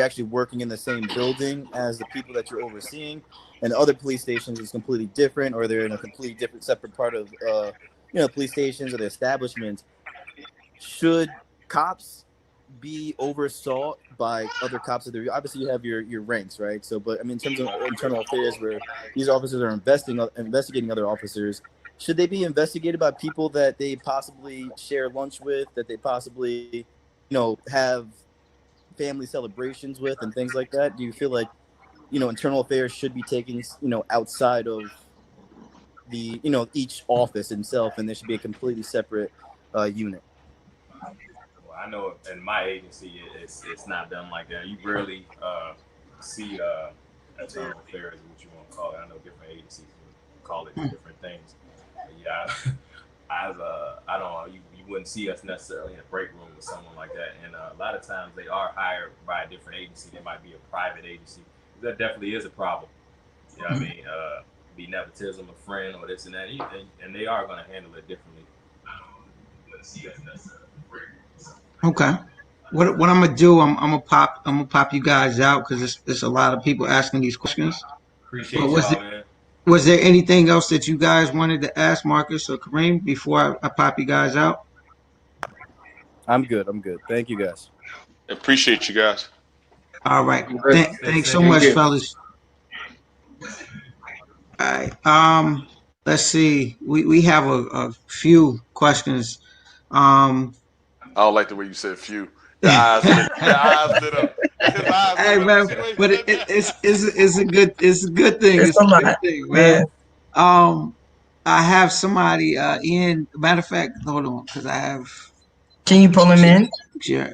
S10: actually working in the same building as the people that you're overseeing, and other police stations is completely different, or they're in a completely different, separate part of police stations or the establishment. Should cops be oversaw by other cops? Obviously you have your ranks, right? So, but I mean, in terms of Internal Affairs, where these officers are investigating other officers, should they be investigated by people that they possibly share lunch with, that they possibly have family celebrations with, and things like that? Do you feel like Internal Affairs should be taking outside of the each office itself, and there should be a completely separate unit?
S8: Well, I know in my agency, it's not done like that. You rarely see internal affairs, what you want to call it. I know different agencies call it different things. But yeah, I don't know. You wouldn't see us necessarily in a break room with someone like that. And a lot of times they are hired by a different agency. They might be a private agency. That definitely is a problem. You know what I mean? Be nepotism, a friend, or this and that, and they are going to handle it differently.
S5: Okay. What I'm gonna do? I'm gonna pop you guys out because there's a lot of people asking these questions.
S8: Appreciate
S5: But
S8: y'all, man.
S5: was there anything else that you guys wanted to ask Marcus or Kareem before I pop you guys out?
S10: I'm good. Thank you, guys.
S6: Appreciate you guys.
S5: All right. Thanks so
S8: Thank
S5: much,
S9: you.
S5: fellas. All right. Let's see. We have a few questions. Um,
S6: I don't like the way you said few. Your eyes lit up. His eyes
S5: hey
S6: lit up. You
S5: man,
S6: see the way he
S5: but
S6: said that?
S5: it's a good thing.
S7: It's
S5: It's
S7: a
S5: a good
S7: lot.
S5: thing,
S7: Yeah.
S5: man. I have somebody. Ian. Matter of fact, hold on, because I have.
S7: Can you pull him in?
S5: Yeah.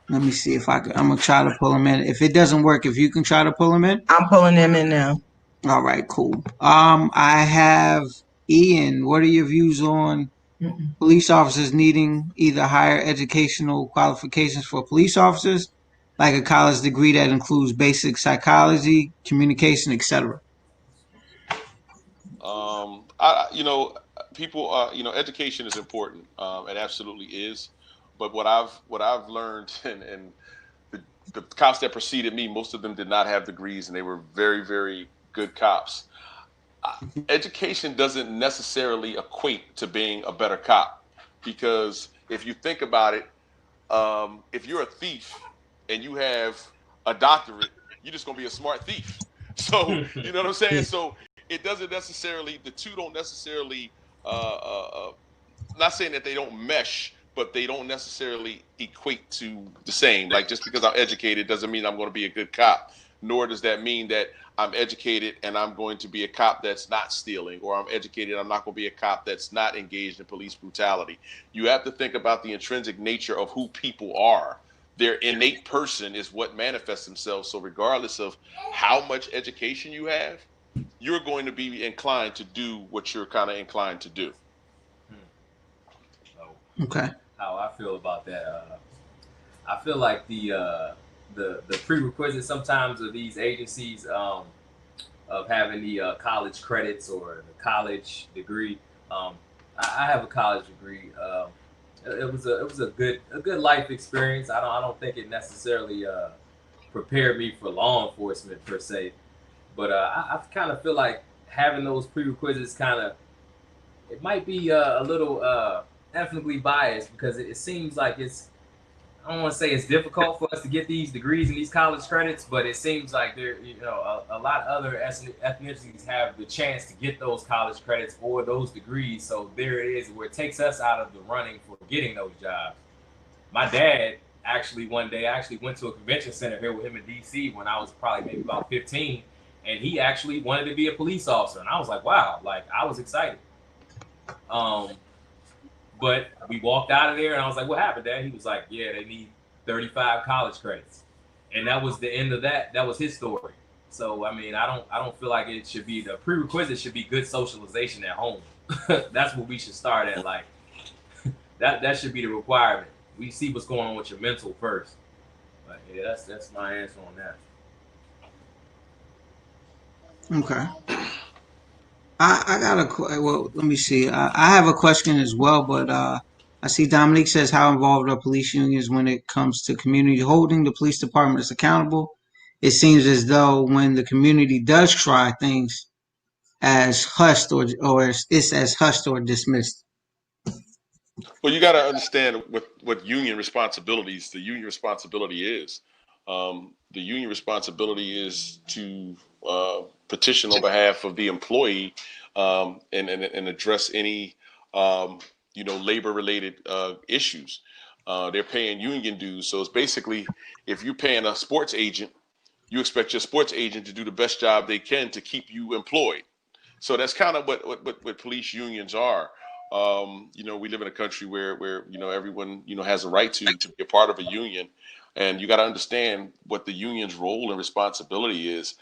S5: Let me see if I can. I'm gonna try to pull him in. If it doesn't work, if you can try to pull him in.
S7: I'm pulling him in now.
S5: All right, cool. I have Ian. What are your views on police officers needing either higher educational qualifications for police officers, like a college degree that includes basic psychology, communication, etc.?
S6: People are, education is important. It absolutely is. But what I've learned and the cops that preceded me, most of them did not have degrees, and they were very, very good cops. Education doesn't necessarily equate to being a better cop, because if you think about it, if you're a thief and you have a doctorate, you're just gonna be a smart thief. So you know what I'm saying. So it doesn't necessarily, the two don't necessarily. Not saying that they don't mesh, but they don't necessarily equate to the same. Like, just because I'm educated doesn't mean I'm going to be a good cop. Nor does that mean that I'm educated and I'm going to be a cop that's not stealing, or I'm educated, I'm not going to be a cop that's not engaged in police brutality. You have to think about the intrinsic nature of who people are. Their innate person is what manifests themselves. So regardless of how much education you have, you're going to be inclined to do what you're kind of inclined to do.
S5: Okay.
S8: How I feel about that, I feel like the prerequisites sometimes of these agencies, of having the college credits or the college degree. I have a college degree. It was a good life experience. I don't think it necessarily prepared me for law enforcement per se, but I kind of feel like having those prerequisites it might be a little ethnically biased, because it seems like I don't want to say it's difficult for us to get these degrees and these college credits, but it seems like there, a lot of other ethnicities have the chance to get those college credits or those degrees. So there it is, where it takes us out of the running for getting those jobs. My dad one day went to a convention center here with him in DC when I was probably maybe about 15, and he actually wanted to be a police officer, and I was like, wow, like I was excited. But we walked out of there, and I was like, what happened, Dad? He was like, yeah, they need 35 college credits. And that was the end of that. That was his story. So, I mean, I don't feel like it should be, the prerequisite should be good socialization at home. That's what we should start at. Like, that should be the requirement. We see what's going on with your mental first. But yeah, that's my answer on that.
S5: Okay. I got well, let me see. I have a question as well, but I see Dominique says, how involved are police unions when it comes to community holding the police departments accountable? It seems as though when the community does try things as hushed or it's as hushed or dismissed.
S6: Well, you got to understand what union responsibilities, the union responsibility is. The union responsibility is to petition on behalf of the employee, and address any labor related issues. They're paying union dues, so it's basically, if you're paying a sports agent, you expect your sports agent to do the best job they can to keep you employed. So that's kind of what police unions are. We live in a country where everyone has a right to be a part of a union, and you got to understand what the union's role and responsibility is.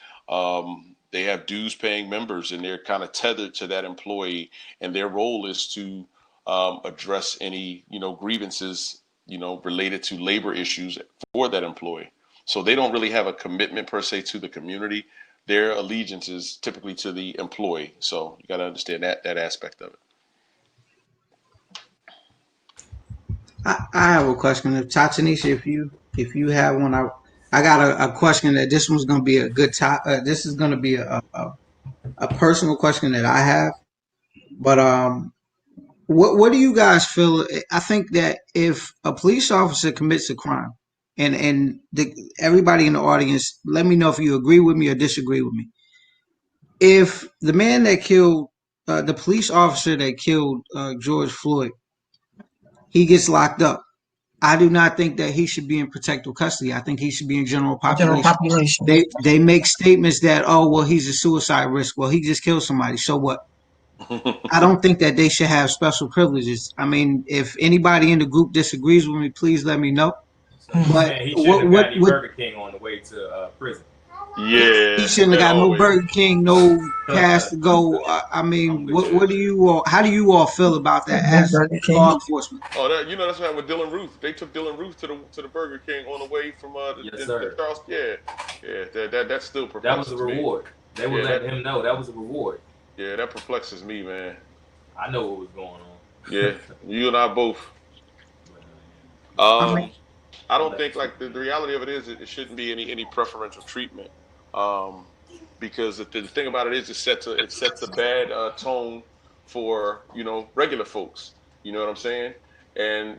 S6: They have dues paying members, and they're kind of tethered to that employee, and their role is to address any grievances related to labor issues for that employee. So they don't really have a commitment per se to the community. Their allegiance is typically to the employee. So you got to understand that aspect of it.
S5: I have a question. Tatanisha, if you have one, I got a question that this one's going to be a good top. This is going to be a personal question that I have. But what do you guys feel? I think that if a police officer commits a crime, and everybody in the audience, let me know if you agree with me or disagree with me. If the man that killed the police officer that killed George Floyd, he gets locked up, I do not think that he should be in protective custody. I think he should be in general population. They make statements that, oh, well, he's a suicide risk. Well, he just killed somebody. So what? I don't think that they should have special privileges. I mean, if anybody in the group disagrees with me, please let me know.
S8: So but he shouldn't have got any Burger King on the way to prison.
S6: Yeah,
S5: he shouldn't have got no Burger King, no pass to go. I mean, what do you all? How do you all feel about that as law enforcement?
S6: Oh, that's what happened with Dylan Ruth. They took Dylan Ruth to the Burger King on the way from Charles. Yeah, that still perplexes me.
S8: That was a reward. They were letting him know that was a reward.
S6: Yeah, that perplexes me, man.
S8: I know what was going on.
S6: Yeah, you and I both. I don't think like the reality of it is it shouldn't be any preferential treatment. Um, because the thing about it is it sets a bad tone for regular folks. You know what I'm saying? And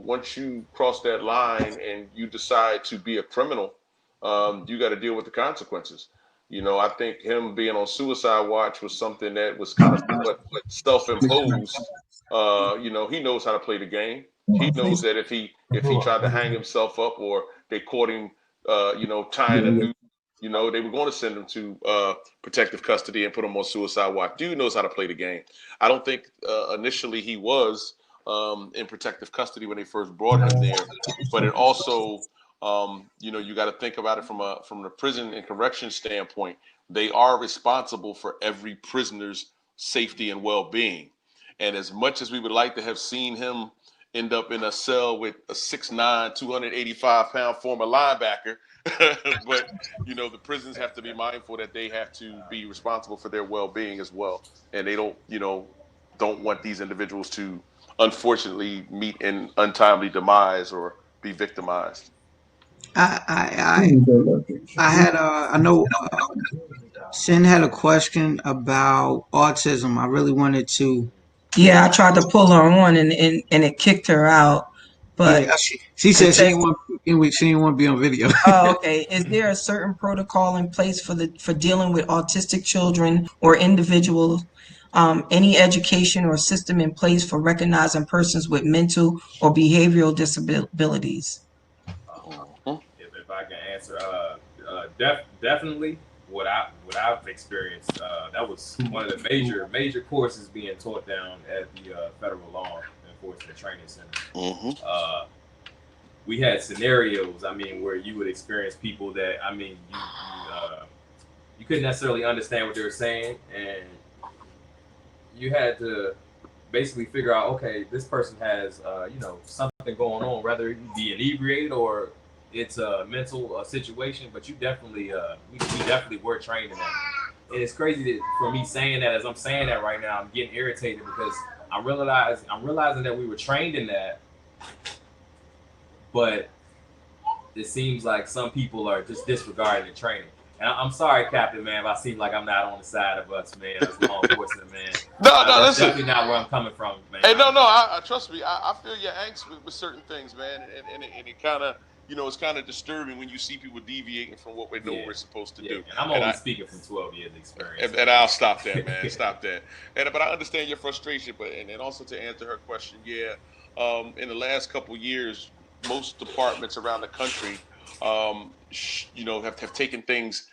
S6: once you cross that line and you decide to be a criminal, you got to deal with the consequences. I think him being on suicide watch was something that was kind of somewhat self-imposed. He knows how to play the game. He knows that if he tried to hang himself up or they caught him, tying a noose, they were going to send him to protective custody and put him on suicide watch. Dude knows how to play the game. I don't think initially he was in protective custody when they first brought him there, but it also, you got to think about it from the prison and correction standpoint. They are responsible for every prisoner's safety and well-being. And as much as we would like to have seen him end up in a cell with a 6'9", 285-pound former linebacker, but the prisons have to be mindful that they have to be responsible for their well-being as well, and they don't want these individuals to unfortunately meet an untimely demise or be victimized.
S5: I had I know Sin had a question about autism. I really wanted to.
S7: Yeah, I tried to pull her on and it kicked her out. But
S5: Yeah, she said she didn't want to be on video.
S7: Oh, okay. Is there a certain protocol in place for dealing with autistic children or individuals? Any education or system in place for recognizing persons with mental or behavioral disabilities?
S8: If I can answer, definitely what I've experienced. That was one of the major courses being taught down at the Federal Law Enforcement Training Center. We had scenarios, where you would experience people that, you couldn't necessarily understand what they were saying, and you had to basically figure out, okay, this person has, something going on, whether it be inebriated or it's a mental situation, but you definitely, we definitely were trained in that. And it's crazy that for me saying that, as I'm saying that right now, I'm getting irritated because I'm realizing that we were trained in that, but it seems like some people are just disregarding the training. And I'm sorry, Captain, man, if I seem like I'm not on the side of us, man, as law enforcement, man.
S6: No,
S8: That's
S6: listen.
S8: definitely not where I'm coming from, man.
S6: Hey, no, I trust me. I feel your angst with certain things, man, and it kind of, it's kind of disturbing when you see people deviating from what we know we're supposed to do.
S8: And I'm only speaking from 12 years experience.
S6: And I'll stop that, man. Stop that. But I understand your frustration. But and also to answer her question, in the last couple years, most departments around the country, have taken things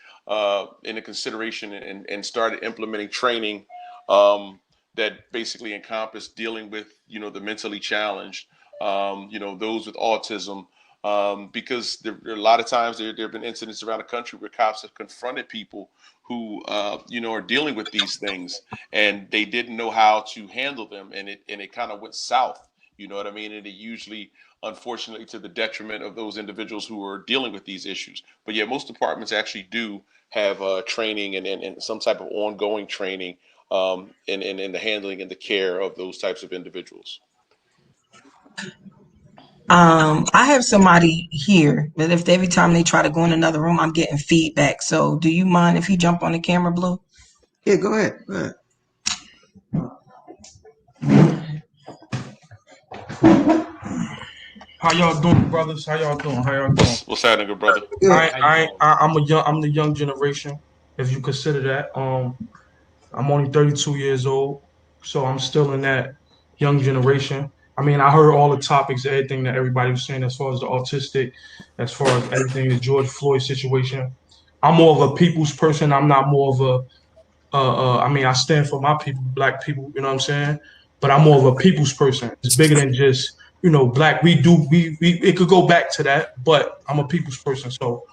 S6: into consideration and started implementing training that basically encompass dealing with the mentally challenged, those with autism. Because there are a lot of times there have been incidents around the country where cops have confronted people who are dealing with these things and they didn't know how to handle them, and it kind of went south. You know what I mean? And it usually, unfortunately, to the detriment of those individuals who are dealing with these issues. But yeah, most departments actually do have training and some type of ongoing training in the handling and the care of those types of individuals.
S7: I have somebody here, but if every time they try to go in another room, I'm getting feedback. So do you mind if you jump on the camera, Blue?
S5: Yeah, go ahead. Go ahead.
S11: How y'all doing, brothers? How y'all doing?
S6: What's happening, good brother?
S11: I'm the young generation, if you consider that. I'm only 32 years old, so I'm still in that young generation. I heard all the topics, everything that everybody was saying as far as the autistic, as far as everything, the George Floyd situation. I'm more of a people's person. I'm not more of a I stand for my people, black people, you know what I'm saying? But I'm more of a people's person. It's bigger than just, black. We it could go back to that, but I'm a people's person. So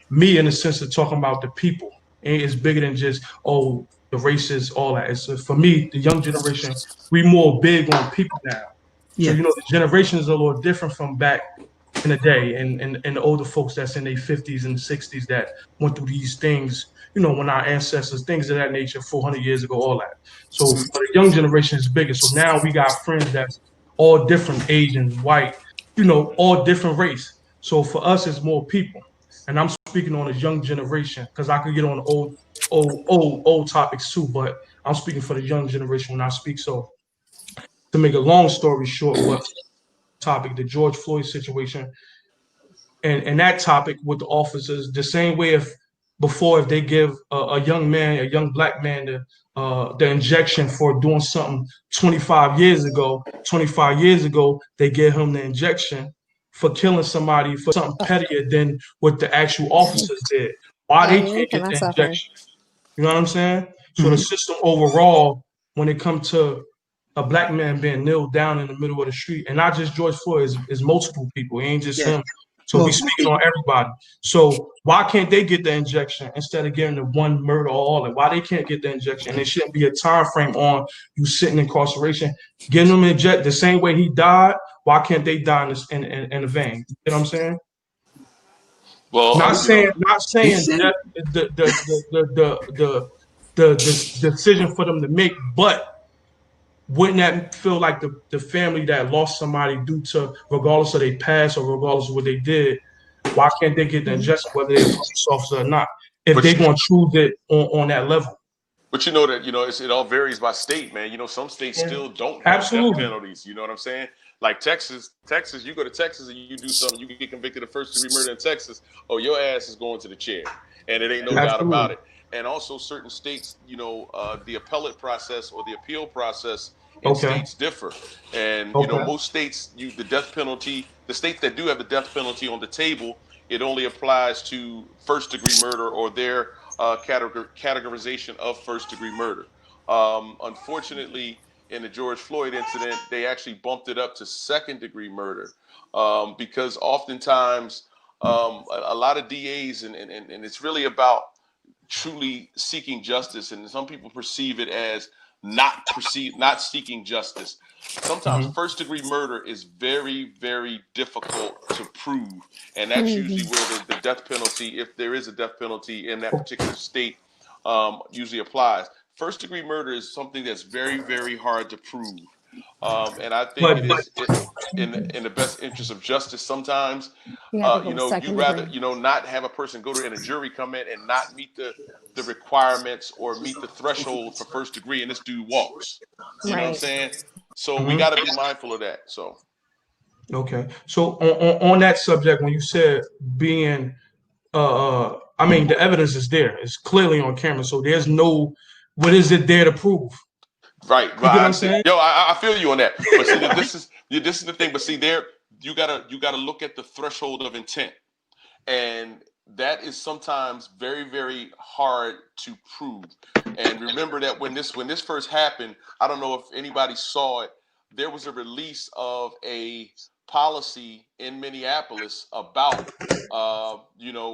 S11: me, in the sense of talking about the people, it's bigger than just, the races, all that. It's for me, the young generation, we more big on people now. So, the generation is a little different from back in the day, and the older folks that's in their 50s and 60s that went through these things, when our ancestors, things of that nature, 400 years ago, all that. So for the young generation is bigger. So now we got friends that's all different, Asian, white, all different race. So for us, it's more people, and I'm speaking on a young generation because I could get on old topics too, but I'm speaking for the young generation when I speak. So to make a long story short, what topic, the George Floyd situation, and that topic with the officers, the same way if before if they give a young man, a young black man, the injection for doing something 25 years ago, they give him the injection for killing somebody for something pettier than what the actual officers did. Why they can't get the injection? You know what I'm saying? So the
S5: Mhm.
S11: system overall, when it comes to a black man being kneeled down in the middle of the street, and not just George Floyd, is multiple people. It ain't just
S5: Yeah,
S11: him. So we
S5: multiple
S11: speaking on
S5: people.
S11: everybody. So why can't they get the injection instead of getting the one murder or all that? Why they can't get the injection? And there shouldn't be a time frame on you sitting in incarceration, getting them injected the same way he died. Why can't they die in, in a vein? You know what I'm saying?
S6: Well,
S11: Not
S6: you know,
S11: saying not
S5: He
S11: saying
S5: said,
S11: that the decision for them to make, but wouldn't that feel like the family that lost somebody due to regardless of their past or regardless of what they did, why can't they get the injustice whether they're a police officer or not? If
S6: but
S11: they're gonna choose it on that level.
S6: But you know that it all varies by state, man. Some states
S11: Yeah.
S6: still don't have death
S11: Absolutely.
S6: penalties. You know what I'm saying? Like Texas, you go to Texas and you do something, you get convicted of first degree murder in Texas. Oh, your ass is going to the chair, and it ain't no doubt about
S11: Absolutely.
S6: it. And also, certain states, the appellate process or the appeal process in
S11: Okay.
S6: states differ. And
S11: Okay.
S6: most states, the death penalty, the states that do have the death penalty on the table, it only applies to first degree murder or their categorization of first degree murder. Unfortunately, in the George Floyd incident, they actually bumped it up to second degree murder because oftentimes a lot of DAs, and it's really about truly seeking justice, and some people perceive it as not seeking justice. Sometimes
S11: Mhm.
S6: first degree murder is very, very difficult to prove, and that's usually where the death penalty, if there is a death penalty in that particular state, usually applies. First degree murder is something that's very, very hard to prove, and I think
S11: But
S6: it is in the best interest of justice sometimes. You rather not have a person go to and a jury come in and not meet the requirements or meet the threshold for first degree, and this dude walks. You know what I'm saying? So we
S11: mhm.
S6: got to be mindful of that. So
S11: Okay. So on that subject, when you said being I mean the evidence is there. It's clearly on camera. So there's no what is it there to prove?
S6: right,
S11: You
S6: but
S11: get
S6: I
S11: what I'm
S6: understand.
S11: saying?
S6: Yo, I feel you on that. But see, this is the thing. But see, there you gotta look at the threshold of intent, and that is sometimes very, very hard to prove. And remember that when this first happened, I don't know if anybody saw it. There was a release of a policy in Minneapolis about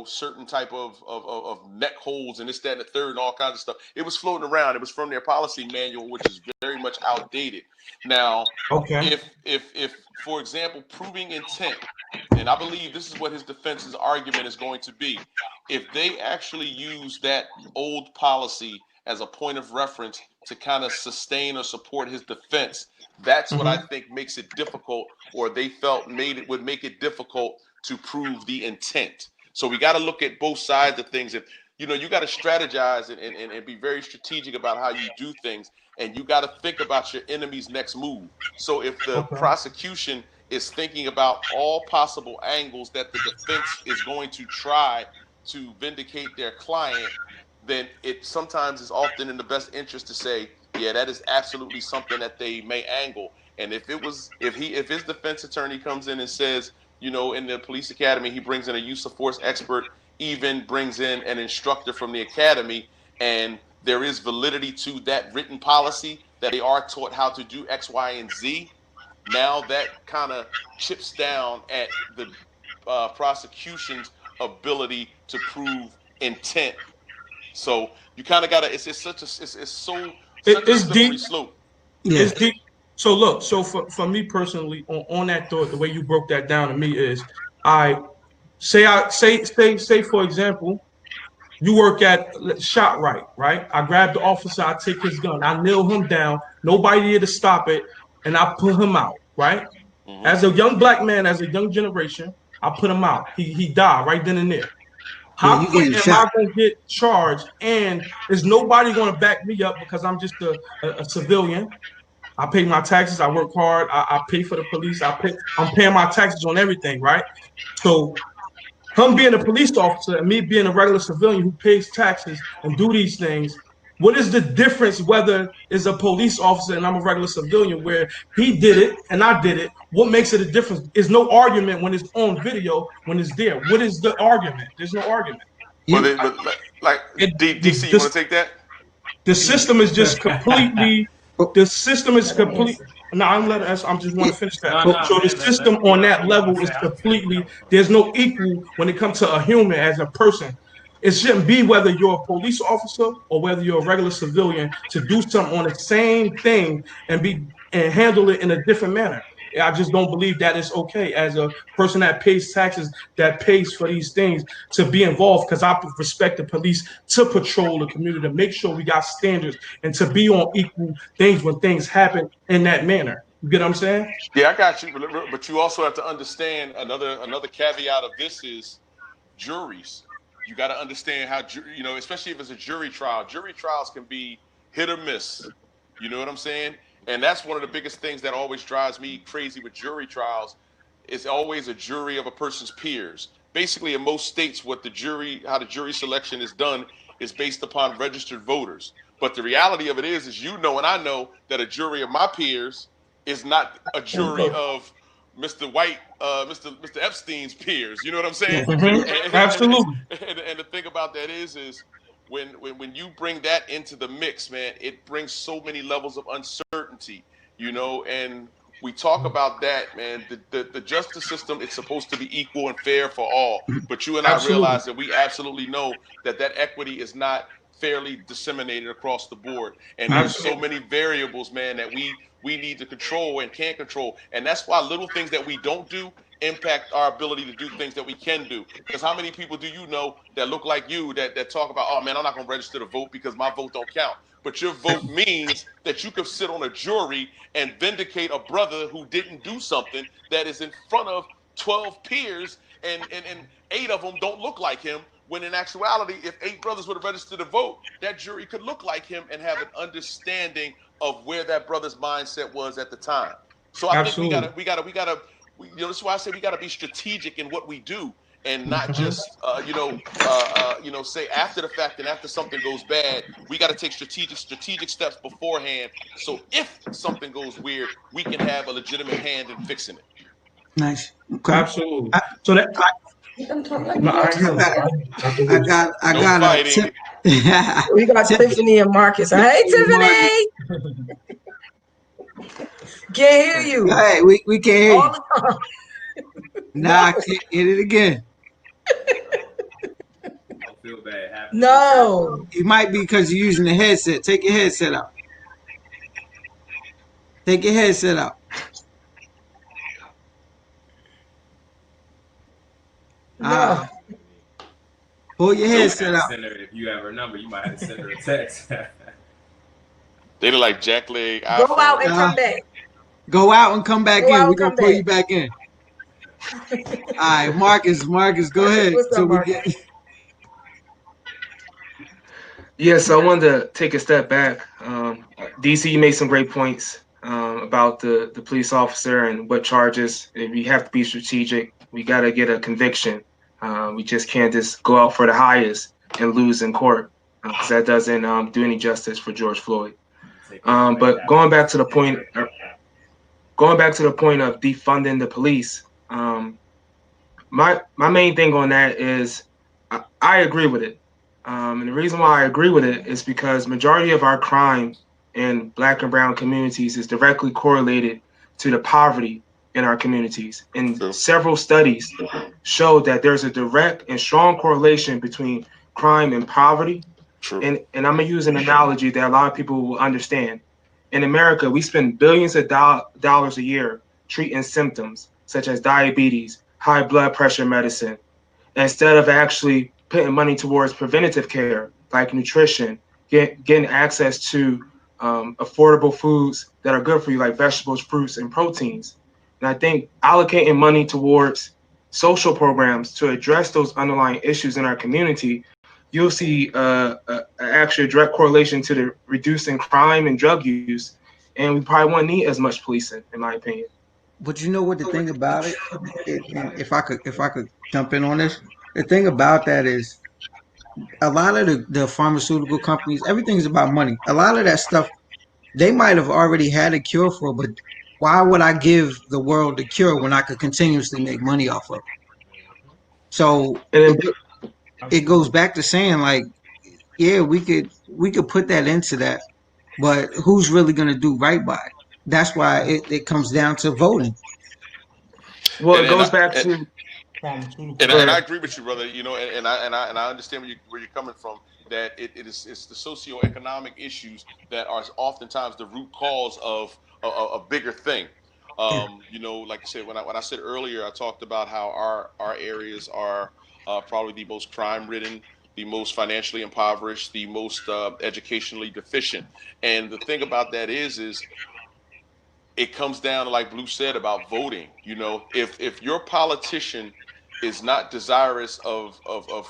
S6: certain type of neck holds and this, that, and the third, and all kinds of stuff. It was floating around. It was from their policy manual, which is very much outdated. Now,
S11: Okay.
S6: if for example, proving intent, and I believe this is what his defense's argument is going to be. If they actually use that old policy as a point of reference to kind of sustain or support his defense, that's what I
S11: Hmm.
S6: think makes it difficult, or they felt would make it difficult to prove the intent. So we got to look at both sides of things. If you got to strategize and be very strategic about how you do things, and you got to think about your enemy's next move. So if the
S11: Okay.
S6: prosecution is thinking about all possible angles that the defense is going to try to vindicate their client, then it sometimes is often in the best interest to say, yeah, that is absolutely something that they may angle. And if his defense attorney comes in and says, in the police academy, he brings in a use of force expert, even brings in an instructor from the academy, and there is validity to that written policy that they are taught how to do X, Y, and Z. Now that kind of chips down at the prosecution's ability to prove intent. So you kind of gotta. It's such a it's so such a
S11: It's deep.
S6: slippery slope.
S5: yeah,
S11: It's deep. So look, so for me personally, on that thought, the way you broke that down to me is I say for example, you work at shot right? I grab the officer, I take his gun, I nail him down, nobody here to stop it, and I pull him out, right?
S6: Hmm.
S11: As a young black man, as a young generation, I put him out. He died right then and there.
S5: Yeah,
S11: How
S5: you
S11: quick
S5: getting
S11: am I
S5: shot.
S11: going to get charged? And is nobody going to back me up because I'm just a civilian? I pay my taxes. I work hard. I pay for the police. I'm paying my taxes on everything, right? So him being a police officer and me being a regular civilian who pays taxes and do these things, what is the difference whether it's a police officer and I'm a regular civilian where he did it and I did it? What makes it a difference? Is no argument when it's on video, when it's there. What is the argument? There's no argument.
S6: But,
S5: You
S6: like
S11: It,
S6: DC, you want
S11: this,
S6: to take that?
S11: the system is just completely.
S5: oh,
S11: The system is
S7: Let him
S11: complete.
S7: answer.
S11: No, I'm letting. I'm just want
S5: yeah,
S11: to finish that.
S8: No,
S5: oh,
S8: no,
S11: So the
S8: man.
S11: system
S8: You
S11: on
S8: know,
S11: that
S8: you know what I'm
S11: level is
S8: saying. I understand where you're
S11: completely.
S8: coming from.
S11: There's no equal when it comes to a human as a person. It shouldn't be whether you're a police officer or whether you're a regular civilian to do something on the same thing and handle it in a different manner. I just don't believe that it's okay as a person that pays taxes, that pays for these things to be involved because I respect the police to patrol the community, to make sure we got standards and to be on equal things when things happen in that manner. You get what I'm saying?
S6: Yeah, I got you. But you also have to understand another caveat of this is juries. You got to understand how especially if it's a jury trial. Jury trials can be hit or miss. You know what I'm saying? And that's one of the biggest things that always drives me crazy with jury trials. It's always a jury of a person's peers. Basically, in most states, how the jury selection is done is based upon registered voters. But the reality of it is you know and I know that a jury of my peers is not a jury of Mr. White, Mr. Epstein's peers. You know what I'm saying?
S11: Absolutely.
S6: And the thing about that is when you bring that into the mix, man, it brings so many levels of uncertainty, and we talk about that, man. The justice system is supposed to be equal and fair for all, but you and I
S11: Absolutely.
S6: realize that we absolutely know that equity is not fairly disseminated across the board, and there's so
S11: Absolutely.
S6: many variables, man, that we need to control and can't control, and that's why little things that we don't do impact our ability to do things that we can do. Because how many people do you know that look like you that talk about, oh man, I'm not going to register to vote because my vote don't count. But your vote means that you could sit on a jury and vindicate a brother who didn't do something that is in front of 12 peers, and 8 of them don't look like him. When in actuality, if 8 brothers would have registered to vote, that jury could look like him and have an understanding of where that brother's mindset was at the time. So I think
S11: Absolutely.
S6: this is why I say we gotta be strategic in what we do and not
S11: Mhm.
S6: just say after the fact and after something goes bad. We got to take strategic steps beforehand. So if something goes weird, we can have a legitimate hand in fixing it.
S5: nice. Okay.
S11: Absolutely.
S5: I,
S11: So that
S7: Let him talk. Let
S11: no,
S7: him
S11: I hear
S5: I
S7: talk.
S11: him.
S5: got
S11: Dr.
S5: I
S11: Woods.
S5: got I
S6: No
S5: got a
S6: fighting.
S7: We got
S5: Tip
S7: Tiffany and Marcus. Hey,
S5: Marcus.
S7: Tiffany. Can't hear you
S5: Hey, we can't hear
S7: all
S5: you.
S7: the time.
S5: Nah, I
S7: No,
S5: can't hit it again.
S8: Don't feel bad. Happens to the best of us.
S7: no,
S5: It might be because you're using the headset. Take your headset out. Take your headset out.
S7: no.
S5: Pull your
S8: You might
S5: headset
S8: have to
S5: out.
S8: send her, if you have her number, you might have to send her a text.
S6: They look like jackleg
S7: Go out
S6: iPhones.
S7: and come back.
S5: Go out and come back
S7: Go
S5: in.
S7: out
S5: We're
S7: and
S5: gonna
S7: come
S5: pull
S7: back.
S5: you back in. All right, Marcus, go ahead.
S7: What's
S5: So
S7: up,
S5: we
S7: Marcus?
S5: get
S9: Yeah, so I wanted to take a step back. DC, you made some great points about the police officer and what charges. And we have to be strategic. We got to get a conviction. We just can't just go out for the highest and lose in court because that doesn't do any justice for George Floyd.
S8: Take it away.
S9: But going back to the point of defunding the police, my main thing on that is I agree with it. And the reason why I agree with it is because majority of our crime in Black and brown communities is directly correlated to the poverty in our communities. And
S6: True.
S9: several studies show that there's a direct and strong correlation between crime and poverty.
S6: True.
S9: And I'm gonna use an analogy that a lot of people will understand. In America, we spend billions of dollars a year treating symptoms such as diabetes, high blood pressure medicine, instead of actually putting money towards preventative care like nutrition, getting access to affordable foods that are good for you, like vegetables, fruits, and proteins. And I think allocating money towards social programs to address those underlying issues in our community, you'll see actually a direct correlation to the reducing crime and drug use, and we probably won't need as much policing, in my opinion.
S5: But you know what the thing about and if I could jump in on this, the thing about that is a lot of the pharmaceutical companies, everything's about money. A lot of that stuff they might have already had a cure for, but why would I give the world the cure when I could continuously make money off of it? So
S9: And
S5: it goes back to saying like, yeah, we could put that into that, but who's really gonna do right by it? That's why it comes down to voting.
S9: well,
S6: And
S9: it
S6: and
S9: goes
S6: I
S9: back
S6: and,
S9: to
S11: Pharmaceutical.
S6: and
S9: go
S6: I
S9: ahead.
S6: agree with you, brother. You know, and I understand where you're coming from. That it's the socioeconomic issues that are oftentimes the root cause of a bigger thing. You know, like I said, when I said earlier, I talked about how our areas are probably the most crime ridden, the most financially impoverished, the most educationally deficient. And the thing about that is it comes down to, like Blue said, about voting. You know, if your politician is not desirous of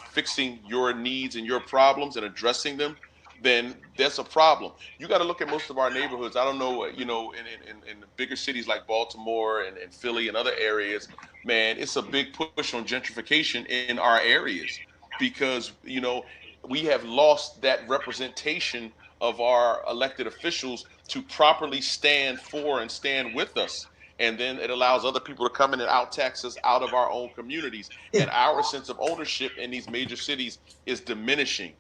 S6: fixing your needs and your problems and addressing them, then that's a problem. You got to look at most of our neighborhoods. I don't know, you know, in the bigger cities like Baltimore and Philly and other areas, man, it's a big push on gentrification in our areas because, you know, we have lost that representation of our elected officials to properly stand for and stand with us. And then it allows other people to come in and out tax us out of our own communities. And our sense of ownership in these major cities is diminishing.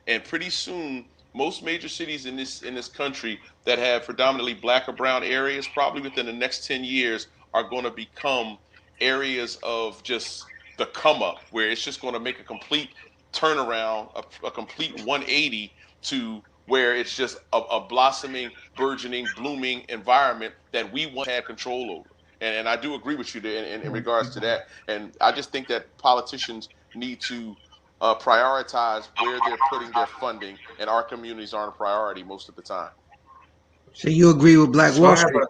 S6: And pretty soon, most major cities in this country that have predominantly black or brown areas, probably within the next 10 years, are going to become areas of just the come up, where it's just going to make a complete turnaround, a complete 180 to where it's just a blossoming, burgeoning, blooming environment that we once had control over. And I do agree with you there in regards to that. And I just think that politicians need to prioritize where they're putting their funding, and our communities aren't a priority most of the time.
S5: So you agree with Black
S9: So
S5: Wall
S9: I have
S5: Street?
S9: a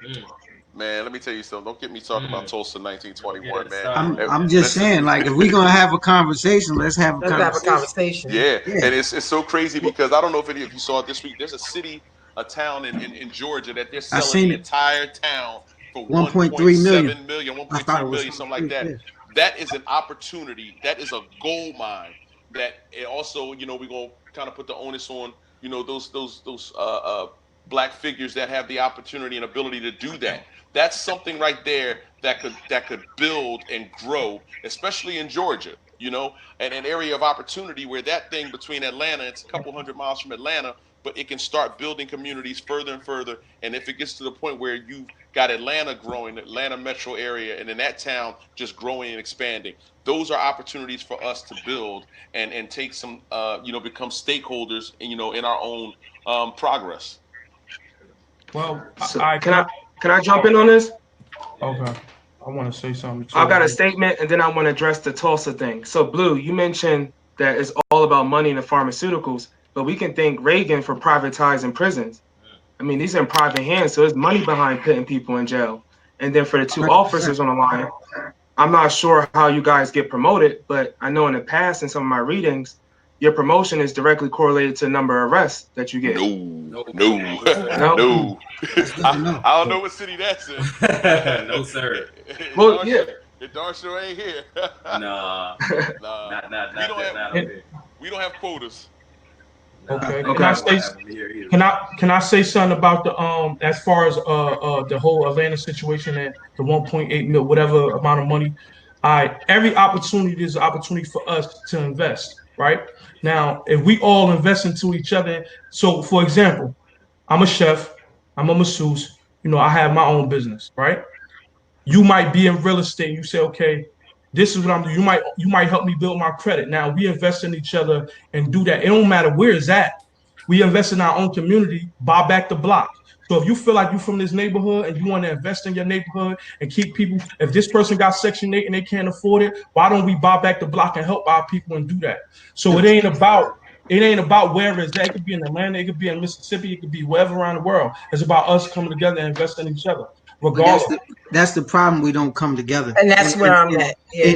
S8: Mm,
S6: Man, let me tell you something. Don't get me talking about
S8: mm.
S6: Tulsa
S8: Don't get
S6: 1921,
S8: it
S6: man.
S8: started,
S5: I'm
S8: man.
S5: just
S6: Listen,
S5: saying, like, if we're gonna have a conversation, let's have a
S7: Let's have a
S5: conversation.
S7: conversation.
S6: yeah,
S5: Yeah,
S6: and it's so crazy because I don't know if any of you saw it this week. There's a city, a town in Georgia that they're
S5: I
S6: selling
S5: seen
S6: the
S5: it.
S6: entire town for
S5: 1.3 million.
S6: 1.7 million,
S5: I
S6: 1.3
S5: thought it was
S6: million,
S5: something
S6: something like
S5: crazy.
S6: that.
S5: Yeah.
S6: That is an opportunity. That is a gold mine. That it also, you know, we're gonna kind of put the onus on, you know, those black figures that have the opportunity and ability to do that. That's something right there that could build and grow, especially in Georgia. You know, and an area of opportunity where that thing between Atlanta, it's a couple hundred miles from Atlanta, but it can start building communities further and further. And if it gets to the point where you've got Atlanta growing, Atlanta metro area, and then that town just growing and expanding, those are opportunities for us to build and take some, you know, become stakeholders, in, you know, in our own progress.
S11: Well,
S9: so
S11: I
S9: can
S11: can I.
S9: I jump
S11: Oh,
S9: in on this?
S8: Yeah.
S11: okay. I want to say something
S9: I got a
S11: too.
S9: statement and then I want to address the Tulsa thing. So, Blue, you mentioned that it's all about money in the pharmaceuticals, but we can thank Reagan for privatizing prisons. I mean, these are in private hands, so there's money behind putting people in jail. And then for the two
S5: 100%.
S9: officers on the line, I'm not sure how you guys get promoted, but I know in the past in some of my readings, your promotion is directly correlated to the number of arrests that you get.
S6: No,
S8: No,
S6: no,
S8: no, sir.
S9: No?
S6: no.
S5: That's good to
S6: I,
S5: know.
S6: I don't know what city that's in.
S8: No, sir.
S6: it,
S9: Well,
S6: darn
S9: yeah.
S6: sure, it darn sure ain't here.
S8: Nah,
S6: Nah, we
S8: not
S6: don't
S8: that,
S6: have
S8: not up
S11: And,
S8: here.
S6: we don't have quotas.
S8: Nah,
S11: okay.
S8: they
S11: Can I
S9: Okay.
S8: don't
S11: say?
S8: have them here either.
S11: Can I say something about the as far as the whole Atlanta situation and the 1.8 mil whatever amount of money. All right, every opportunity is an opportunity for us to invest. Right now, if we all invest into each other, so for example, I'm a chef, I'm a masseuse. You know, I have my own business. Right, you might be in real estate. And you say, okay, this is what I'm doing. You might help me build my credit. Now we invest in each other and do that. It don't matter where it's at. We invest in our own community, buy back the block. So if you feel like you're from this neighborhood and you want to invest in your neighborhood and keep people, if this person got Section 8 and they can't afford it, why don't we buy back the block and help our people and do that? So it ain't about where it's at. It could be in Atlanta, it could be in Mississippi, it could be wherever around the world. It's about us coming together and investing in each other.
S5: But
S11: regardless.
S5: that's the problem. We don't come together,
S7: And that's where I'm at. Yeah.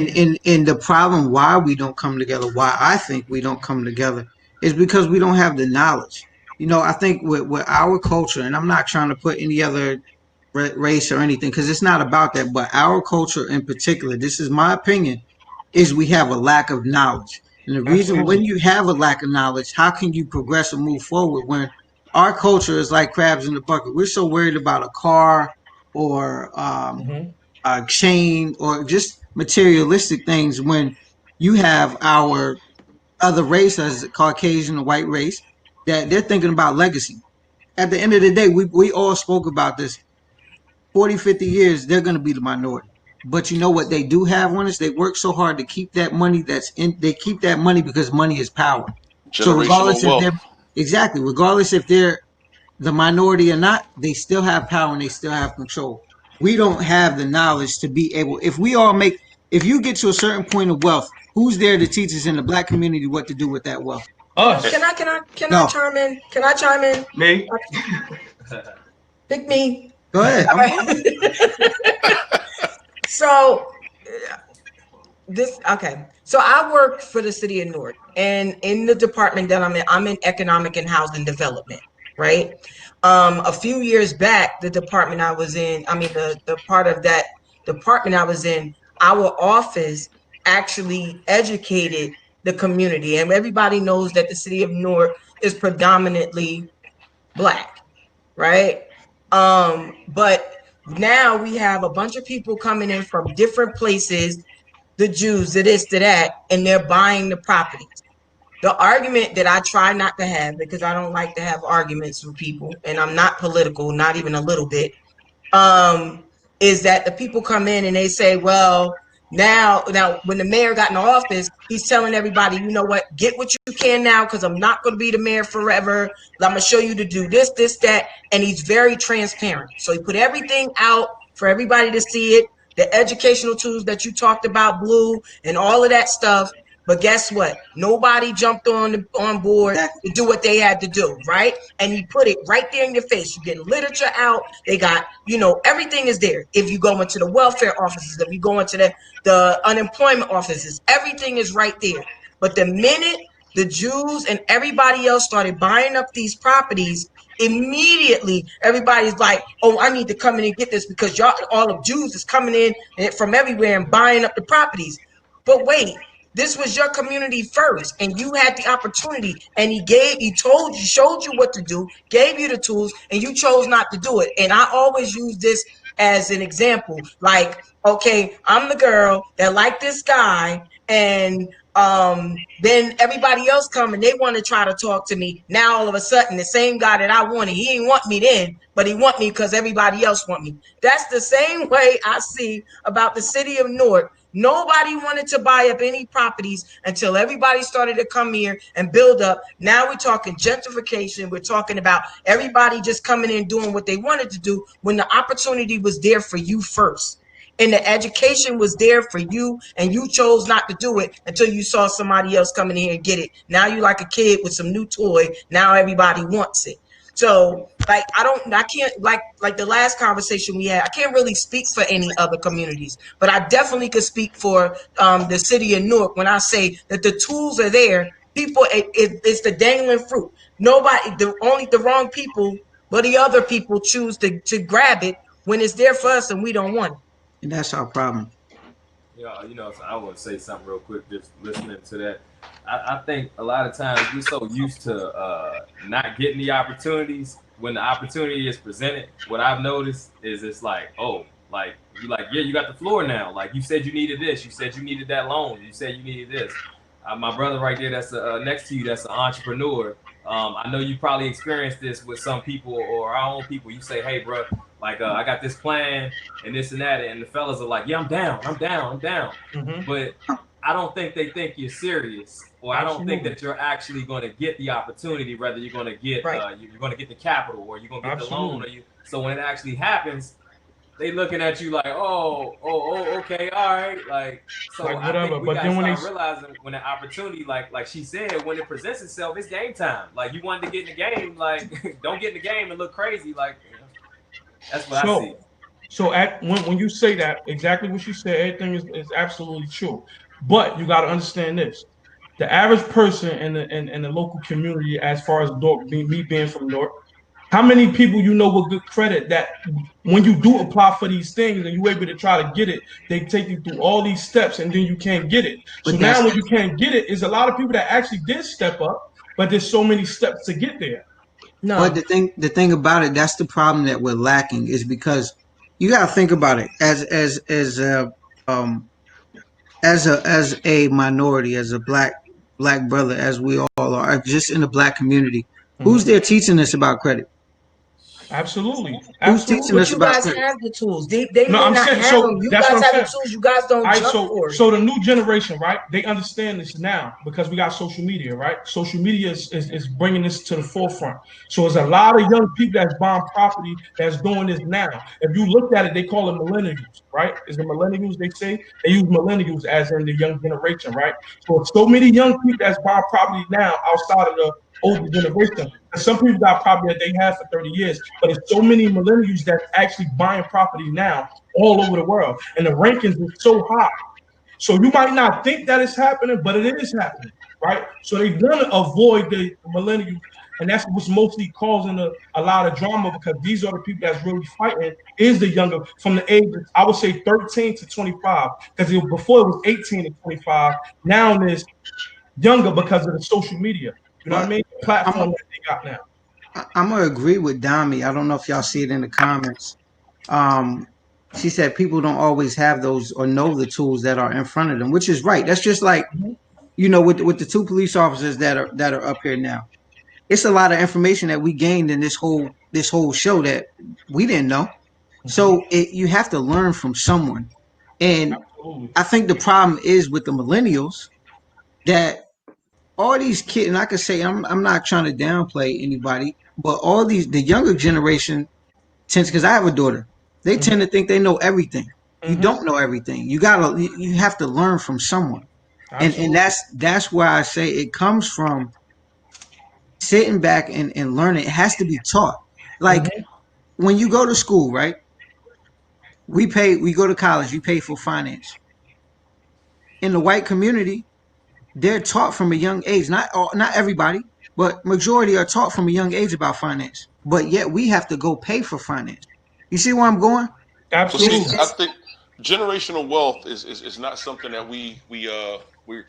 S5: and the problem why we don't come together, why I think we don't come together, is because we don't have the knowledge. I think with our culture, and I'm not trying to put any other race or anything because it's not about that, but our culture in particular, this is my opinion, is we have a lack of knowledge. And the reason when you have a lack of knowledge, how can you progress and move forward when our culture is like crabs in the bucket? We're so worried about a car or a chain or just materialistic things when you have our other race as Caucasian or white race that they're thinking about legacy. At the end of the day, we all spoke about this. 40, 50 years, they're going to be the minority. But you know what they do have on us? They work so hard to keep that money they keep that money because money is power. So
S6: Generational wealth.
S5: regardless if they're the minority or not, they still have power and they still have control. We don't have the knowledge to be able, if you get to a certain point of wealth, who's there to teach us in the black community what to do with that wealth?
S11: Us.
S7: Can I chime in? Can I chime in?
S11: Me.
S7: Pick me.
S5: Go ahead.
S7: So So I work for the city of Newark, and in the department that I'm in economic and housing development, right? A few years back, the department I was in, the part of that department I was in, our office actually educated the community, and everybody knows that the city of Newark is predominantly Black, right? But now we have a bunch of people coming in from different places, the Jews, the this, the that, and they're buying the properties. The argument that I try not to have, because I don't like to have arguments with people, and I'm not political, not even a little bit, is that the people come in and they say, well, now when the mayor got in office, he's telling everybody, you know what, get what you can now, because I'm not going to be the mayor forever. I'm going to show you to do this, that, and he's very transparent. So he put everything out for everybody to see it, the educational tools that you talked about, Blue, and all of that stuff. But guess what? Nobody jumped on board to do what they had to do, right? And he put it right there in your face. You get literature out. They got, everything is there. If you go into the welfare offices, if you go into the unemployment offices, everything is right there. But the minute the Jews and everybody else started buying up these properties, immediately everybody's like, oh, I need to come in and get this because all of Jews is coming in from everywhere and buying up the properties. But wait, this was your community first, and you had the opportunity, and he showed you what to do, gave you the tools, and you chose not to do it. And I always use this as an example. Like, okay, I'm the girl that like this guy, and then everybody else come and they want to try to talk to me. Now all of a sudden, the same guy that I wanted, he ain't want me then, but he want me because everybody else want me. That's the same way I see about the city of Newark. Nobody wanted to buy up any properties until everybody started to come here and build up. Now we're talking gentrification. We're talking about everybody just coming in doing what they wanted to do when the opportunity was there for you first. And the education was there for you, and you chose not to do it until you saw somebody else come in here and get it. Now you like a kid with some new toy. Now everybody wants it. So I can't, like the last conversation we had, I can't really speak for any other communities, but I definitely could speak for the city of Newark when I say that the tools are there. People, it's the dangling fruit. Only the wrong people, but the other people choose to grab it when it's there for us and we don't want it.
S5: And that's our problem.
S8: Yeah, so I want to say something real quick, just listening to that. I think a lot of times we're so used to not getting the opportunities. When the opportunity is presented, what I've noticed is it's like, yeah, you got the floor now. Like, you said you needed this. You said you needed that loan. You said you needed this. My brother right there that's next to you, that's an entrepreneur. I know you probably experienced this with some people or our own people. You say, hey, bro, I got this plan and this and that. And the fellas are like, yeah, I'm down. Mm-hmm. But I don't think they think you're serious, or I don't think that you're actually going to get the opportunity. Whether you're going to get you're going to get the capital, or you're going to get the loan, so when it actually happens, they looking at you like, oh, okay, all right, so I think we gotta start realizing when the opportunity, like she said, when it presents itself, it's game time. Like, you wanted to get in the game, don't get in the game and look crazy. That's what I see.
S11: So when you say that, exactly what you said, everything is absolutely true. But you got to understand this: the average person in the local community, as far as Newark, me being from Newark, how many people you know with good credit that when you do apply for these things and you able to try to get it, they take you through all these steps and then you can't get it. So
S5: But
S11: now
S5: that's
S11: when you can't get it, is a lot of people that actually did step up, but there's so many steps to get there.
S5: but
S7: No.
S5: the thing about it, that's the problem that we're lacking is because you got to think about it um as a minority, as a black brother, as we all are, just in the black community. Who's
S11: Mhm.
S5: there teaching us about credit?
S11: Absolutely,
S5: Who's teaching
S11: absolutely.
S7: But
S5: us
S7: you
S5: about
S7: guys
S5: credit?
S7: have the tools. They
S11: No,
S7: may
S11: I'm
S7: not
S11: saying
S7: have them.
S11: so.
S7: You
S11: That's what
S7: guys
S11: I'm
S7: have the
S11: saying.
S7: tools. You guys don't
S11: All right,
S7: jump
S11: so
S7: for it.
S11: so the new generation, right? They understand this now because we got social media, right? Social media is bringing this to the forefront. So there's a lot of young people that's buying property that's doing this now. If you look at it, they call it millennials, right? Is the millennials they say they use millennials as in the young generation, right? So many young people that's buying property now outside of the older generation. And some people got property that they had for 30 years, but there's so many millennials that's actually buying property now all over the world. And the rankings is so high. So you might not think that it's happening, but it is happening, right? So they want to avoid the millennials, and that's what's mostly causing a lot of drama because these are the people that's really fighting. Is the younger from the age I would say 13 to 25 because before it was 18 to 25. Now it's younger because of the social media. You know what I
S5: But
S11: mean? The
S5: I'm
S11: platform that they got now.
S5: I'm gonna agree with Dami. I don't know if y'all see it in the comments. Um, she said people don't always have those or know the tools that are in front of them, which is right. That's just like with the two police officers that are up here now. It's a lot of information that we gained in this whole show that we didn't know.
S11: Mm-hmm.
S5: So you have to learn from someone, and
S11: Absolutely.
S5: I think the problem is with the millennials that all these kids, and I could say I'm not trying to downplay anybody, but all the younger generation tends because I have a daughter, they
S11: Mm-hmm.
S5: tend to think they know everything. You
S11: Mm-hmm.
S5: don't know everything. You have to learn from someone, and
S11: Absolutely.
S5: that's where I say it comes from sitting back and learning. It has to be taught. Like
S11: Mm-hmm.
S5: when you go to school, right? We go to college, you pay for finance. In the white community, they're taught from a young age. Not everybody, but majority are taught from a young age about finance. But yet we have to go pay for finance. You see where I'm going?
S6: Well, see,
S11: Absolutely.
S6: I think generational wealth is not something that we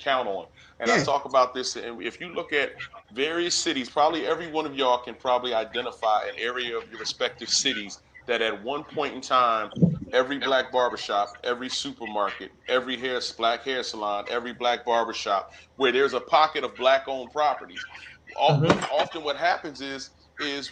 S6: count on. And I
S5: Yeah.
S6: talk about this, and if you look at various cities, probably every one of y'all can probably identify an area of your respective cities that at one point in time, every black barbershop, every supermarket, every black hair salon, every black barbershop, where there's a pocket of black-owned properties.
S11: Mm-hmm.
S6: Often what happens is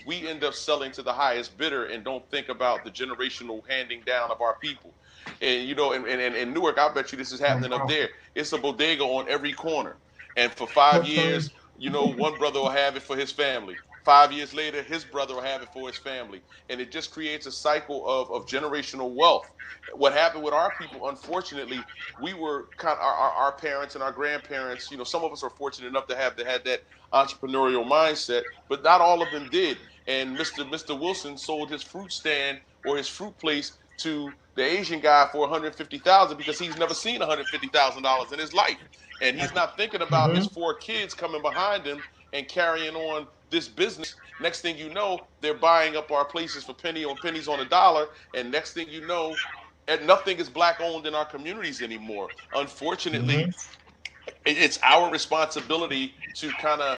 S6: we end up selling to the highest bidder and don't think about the generational handing down of our people. And in Newark, I bet you this is
S11: No
S6: happening up
S11: problem.
S6: there. It's a bodega on every corner. And for 5 years, one brother will have it for his family. 5 years later, his brother will have it for his family. And it just creates a cycle of generational wealth. What happened with our people, unfortunately, we were kind of our parents and our grandparents, some of us are fortunate enough to have had that entrepreneurial mindset, but not all of them did. And Mr. Wilson sold his fruit stand or his fruit place to the Asian guy for 150,000 because he's never seen $150,000 in his life, and he's not thinking about his
S11: Mm-hmm.
S6: 4 kids coming behind him and carrying on this business. Next thing you know, they're buying up our places for pennies on a dollar, and next thing you know, and nothing is black owned in our communities anymore. Unfortunately,
S11: Mm-hmm.
S6: it's our responsibility to kind of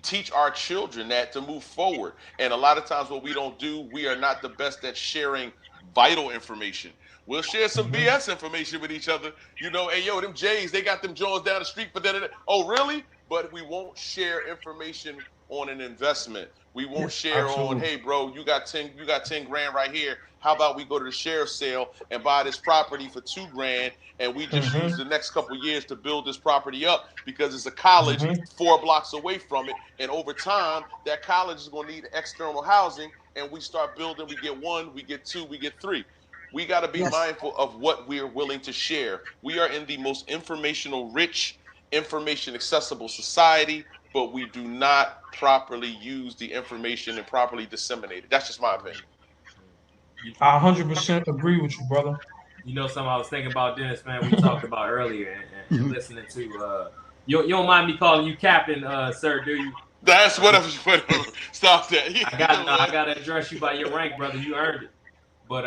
S6: teach our children that to move forward. And a lot of times, what we don't do, we are not the best at sharing vital information. We'll share some
S11: Mm-hmm.
S6: BS information with each other. Hey, yo, them Jays, they got them Jones down the street for that. Oh, really? But we won't share information on an investment. We won't share on,
S11: Absolutely.
S6: hey, bro, you got 10 grand right here. How about we go to the sheriff's sale and buy this property for 2 grand, and we just use
S11: Mm-hmm.
S6: the next couple years to build this property up because it's a college
S11: Mm-hmm.
S6: 4 blocks away from it, and over time that college is going to need external housing, and we start building. We get one, we get two, we get three. We got to be
S5: Yes.
S6: mindful of what we are willing to share. We are in the most informational rich, information accessible society, but we do not properly use the information and properly disseminate it. That's just my opinion.
S11: I 100% agree with you, brother.
S8: You know something I was thinking about, Dennis, man, we talked about earlier and listening to you don't mind me calling you Captain, sir, do you?
S6: That's whatever. Stop that.
S8: I gotta address you by your rank, brother. You earned it. But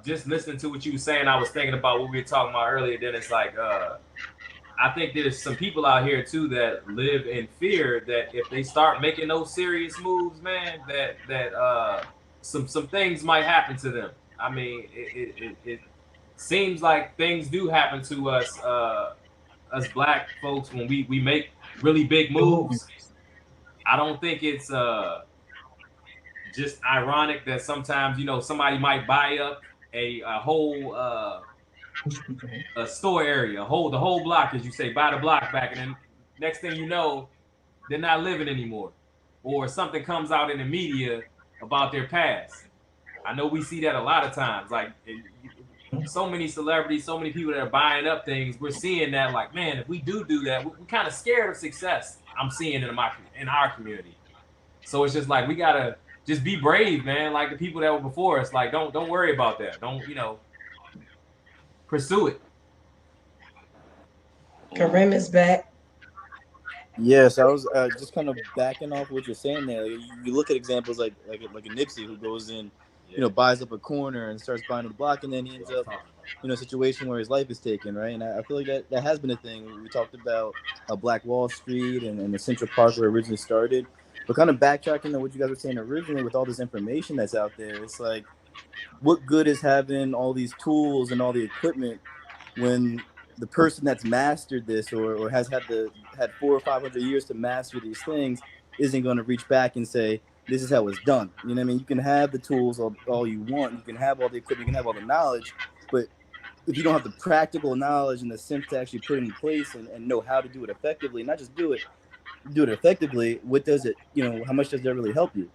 S8: just listening to what you were saying, I was thinking about what we were talking about earlier. Then it's like, I think there's some people out here too that live in fear that if they start making those serious moves, man, that some things might happen to them. I mean, it seems like things do happen to us, us black folks when we make really big moves. I don't think it's just ironic that sometimes somebody might buy up a whole a store area, the whole block, as you say, buy the block back, and then next thing you know, they're not living anymore, or something comes out in the media about their past. I know we see that a lot of times, like so many celebrities, so many people that are buying up things. We're seeing that, like, man, if we do that, we're kind of scared of success. I'm seeing it in our community. So it's just like we gotta just be brave, man. Like the people that were before us, like don't worry about that. Don't pursue it.
S7: Karim is back.
S10: Yes, I was just kind of backing off what you're saying there. You look at examples like a Nipsey who goes in, buys up a corner and starts buying the block, and then he ends up, a situation where his life is taken, right? And I feel like that has been a thing. We talked about Black Wall Street and the Central Park where it originally started. But kind of backtracking to what you guys were saying originally with all this information that's out there, it's like, what good is having all these tools and all the equipment when the person that's mastered this or has had 400 or 500 years to master these things isn't going to reach back and say, this is how it's done. You know what I mean? You can have the tools all you want. You can have all the equipment. You can have all the knowledge. But if you don't have the practical knowledge and the sense to actually put it in place and know how to do it effectively, not just do it effectively, what does it, how much does that really help you?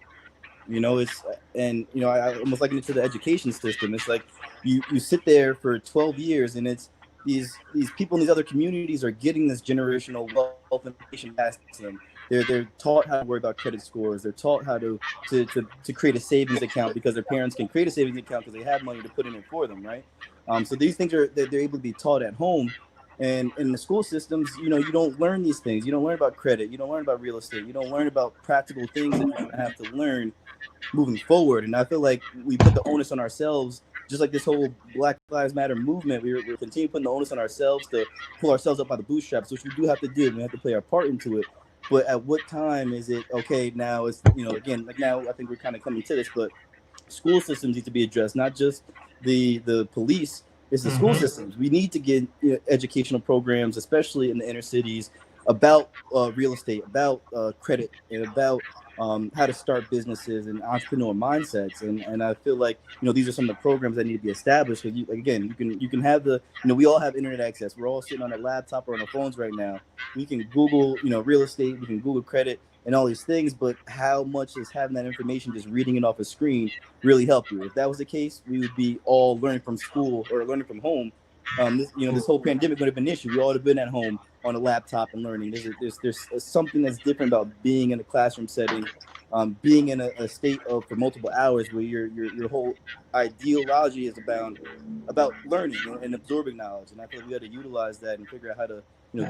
S10: I almost liken it to the education system. It's like you sit there for 12 years and it's these people in these other communities are getting this generational wealth information passed to them. They're taught how to worry about credit scores. They're taught how to create a savings account because their parents can create a savings account because they have money to put in it for them, right? So these things they're able to be taught at home. And in the school systems, you don't learn these things. You don't learn about credit. You don't learn about real estate. You don't learn about practical things that you're going to have to learn moving forward. And I feel like we put the onus on ourselves, just like this whole Black Lives Matter movement. We're continuing putting the onus on ourselves to pull ourselves up by the bootstraps, which we do have to do. We have to play our part into it. But at what time is it okay? Now it's again, like now I think we're kind of coming to this, but school systems need to be addressed, not just the police. It's the school systems. We need to get educational programs, especially in the inner cities, about real estate, about credit, and about how to start businesses and entrepreneur mindsets. And I feel like these are some of the programs that need to be established. Because you can have the we all have internet access. We're all sitting on a laptop or on our phones right now. We can Google real estate. We can Google credit and all these things, but how much is having that information, just reading it off a screen, really help you? If that was the case, we would be all learning from school or learning from home. This whole pandemic would have been an issue. We all would have been at home on a laptop and learning. There's something that's different about being in a classroom setting, being in a state for multiple hours where your whole ideology is about learning and absorbing knowledge. And I feel like we got to utilize that and figure out how to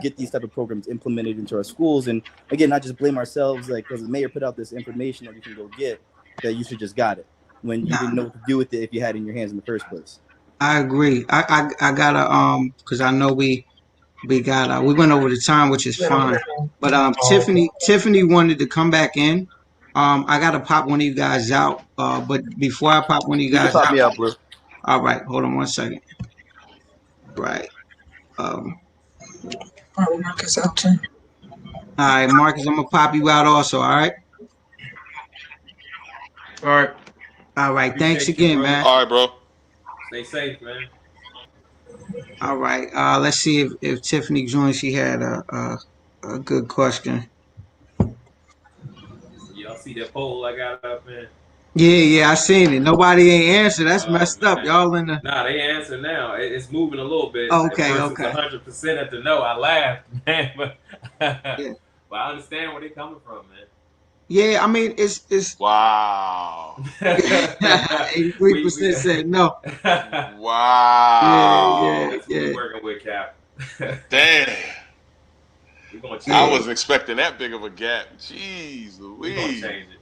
S10: get these type of programs implemented into our schools. And again, not just blame ourselves, like because the mayor put out this information that you can go get, that you should just got it when you didn't know what to do with it if you had it in your hands in the first place.
S5: I agree. I gotta because I know we got we went over the time, which is fine. But Tiffany wanted to come back in. I gotta pop one of you guys out. But before I pop one of you
S10: You can
S5: guys
S10: pop
S5: out,
S10: me out, bro.
S5: all right, hold on 1 second. Right.
S7: Marcus out too.
S5: All right, Marcus, I'm gonna pop you out also. All right.
S9: All right.
S5: All right. Thanks
S8: Appreciate you,
S5: again,
S8: bro.
S5: man.
S6: All right, bro.
S8: Stay safe, man.
S5: All right. Let's see if Tiffany joins. She had a good question.
S8: Y'all see that poll I got up, man?
S5: Yeah, I seen it. Nobody ain't answered. That's messed up.
S8: Man.
S5: Y'all in the.
S8: Nah, they answer now. It's moving a little bit.
S5: Okay,
S8: At first
S5: okay.
S8: It's 100% at the no. I laughed, man, but
S5: Yeah.
S8: but I understand where they're coming from, man.
S5: Yeah, I mean it's
S6: Wow.
S5: 83% said no.
S6: Wow.
S8: That's what we're working with, Cap.
S6: Damn.
S8: We're gonna
S6: I
S8: change
S5: Yeah.
S6: wasn't
S8: it.
S6: expecting that big of a gap. Jeez
S8: We're gonna
S6: Louise.
S8: change it.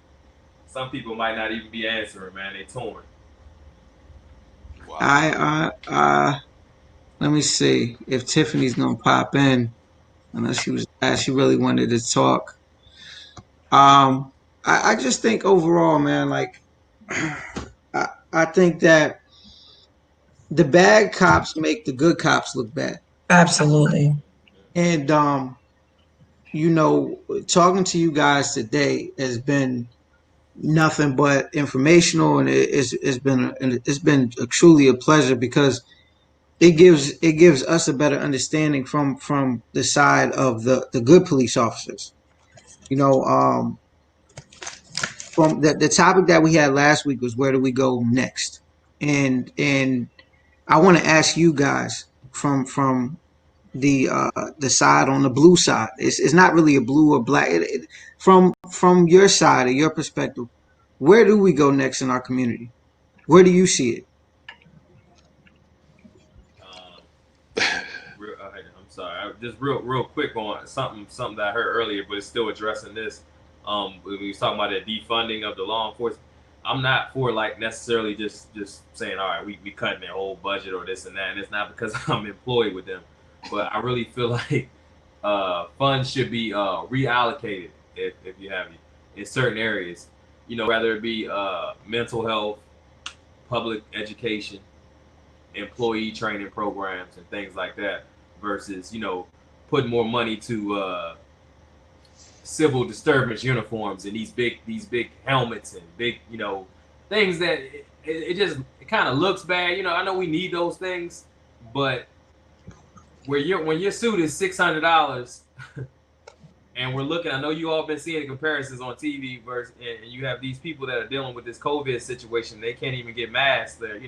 S8: Some people might not even be answering, man. They torn.
S6: Wow.
S5: Let me see if Tiffany's gonna pop in, unless she really wanted to talk. I just think overall, man, like I think that the bad cops make the good cops look bad.
S7: Absolutely.
S5: And you know, talking to you guys today has been nothing but informational, and it's been truly a pleasure because it gives us a better understanding from the side of the good police officers. You know, from the topic that we had last week was where do we go next, and I want to ask you guys from the side on the blue side. It's not really a blue or black. From your side or your perspective, where do we go next in our community? Where do you see it?
S8: Um, I'm sorry. Just real quick on something that I heard earlier, but it's still addressing this. When we was talking about the defunding of the law enforcement, I'm not for like necessarily just saying, all right, we cutting their whole budget or this and that. And it's not because I'm employed with them, but I really feel like funds should be reallocated if you have it in certain areas. You know, whether it be mental health, public education, employee training programs and things like that versus putting more money to civil disturbance uniforms and these big helmets and big things that it kind of looks bad. I know we need those things, but when your suit is $600 and we're looking, I know you all been seeing the comparisons on TV versus, and you have these people that are dealing with this COVID situation, they can't even get masks there,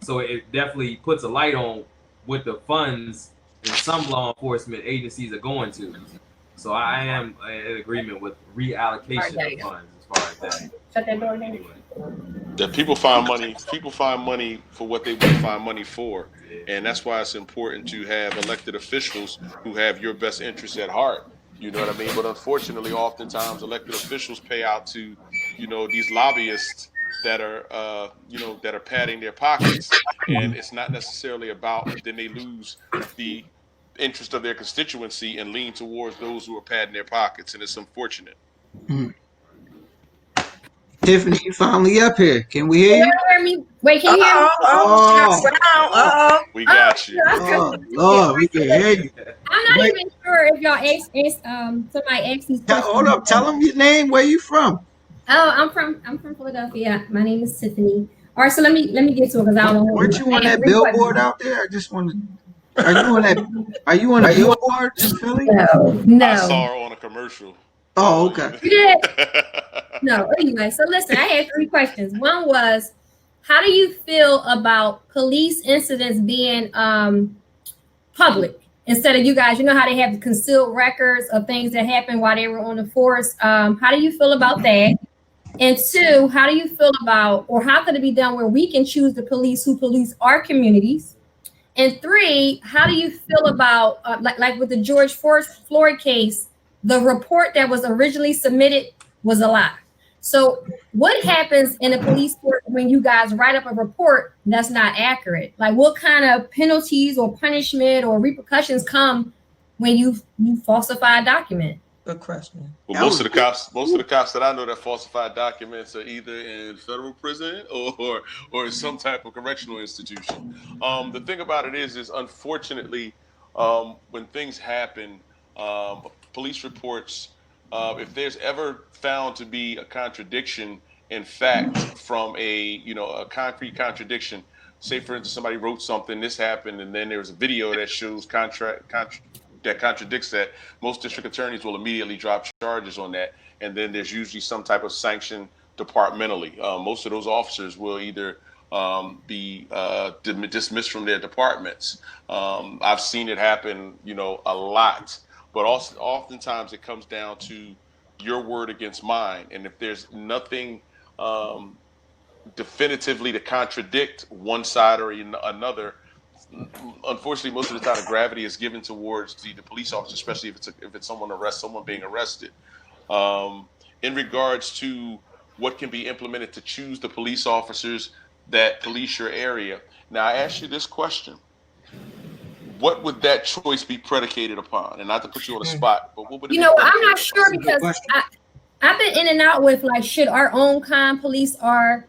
S8: so it definitely puts a light on what the funds in some law enforcement agencies are going to. So I am in agreement with reallocation of funds as far as that.
S2: Shut that door, Nate.
S8: Anyway,
S6: That people find money. People find money for what they want to find money for,
S8: yeah.
S6: and that's why it's important to have elected officials who have your best interests at heart. You know what I mean? But unfortunately, oftentimes elected officials pay out to, these lobbyists that are, that are padding their pockets, and it's not necessarily about. Then they lose the interest of their constituency and lean towards those who are padding their pockets, and it's unfortunate.
S5: Mm. Tiffany, you finally up here. Can we hear
S2: Can
S5: you?
S2: y'all hear me? Wait, can you hear me?
S5: Oh,
S6: We got you.
S5: oh, Lord, we can hear you.
S2: I'm not
S5: Wait,
S2: even sure if y'all somebody asked these questions.
S5: hold up. Tell them your name. Where you from?
S2: Oh, I'm from Philadelphia. My name is Tiffany. All right, so let me get to it because I don't know.
S5: Weren't you on
S2: I had
S5: that
S2: 3
S5: billboard
S2: questions.
S5: out there? I just want to. Are you on that? Are you on a billboard in Philly?
S2: No,
S6: I saw
S2: no.
S6: her on a commercial.
S5: Oh, okay.
S2: You did? No. Anyway, so listen, I had 3 questions. One was, how do you feel about police incidents being public instead of you guys? You know how they have concealed records of things that happened while they were on the force. How do you feel about that? And 2, how do you feel about, or how could it be done where we can choose the police who police our communities? And 3, how do you feel about like with the George Floyd case, the report that was originally submitted was a lie. So what happens in a police court when you guys write up a report that's not accurate? Like what kind of penalties or punishment or repercussions come when you falsify a document?
S7: Good question.
S6: Well, most of the cops that I know that falsified documents are either in federal prison or in some type of correctional institution. The thing about it is unfortunately, when things happen, police reports, if there's ever found to be a contradiction in fact from a concrete contradiction. Say, for instance, somebody wrote something, this happened, and then there's a video that shows that contradicts that. Most district attorneys will immediately drop charges on that, and then there's usually some type of sanction departmentally. Most of those officers will either be dismissed from their departments. I've seen it happen, a lot. But also, oftentimes it comes down to your word against mine. And if there's nothing definitively to contradict one side or another, unfortunately, most of the time, the gravity is given towards the police officer, especially if it's someone being arrested. In regards to what can be implemented to choose the police officers that police your area. Now, I ask you this question: what would that choice be predicated upon? And not to put you on the spot, but what would it
S2: You
S6: be
S2: know, I'm
S6: predicated
S2: not
S6: upon?
S2: sure because I've been in and out with like, should our own kind police our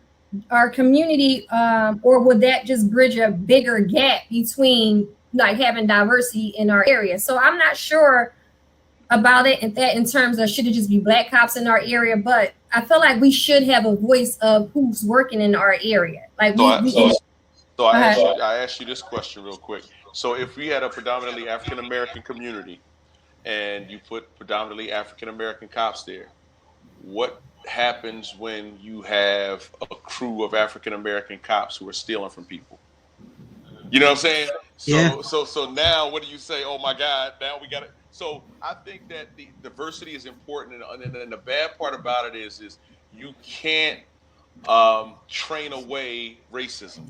S2: community, or would that just bridge a bigger gap between like having diversity in our area? So I'm not sure about it in terms of should it just be black cops in our area, but I feel like we should have a voice of who's working in our area. Like
S6: I asked you this question real quick. So if we had a predominantly African American community and you put predominantly African American cops there, what happens when you have a crew of African American cops who are stealing from people? You know what I'm saying? So now what do you say? Oh my God, now we got it. So I think that the diversity is important, and the bad part about it is you can't train away racism.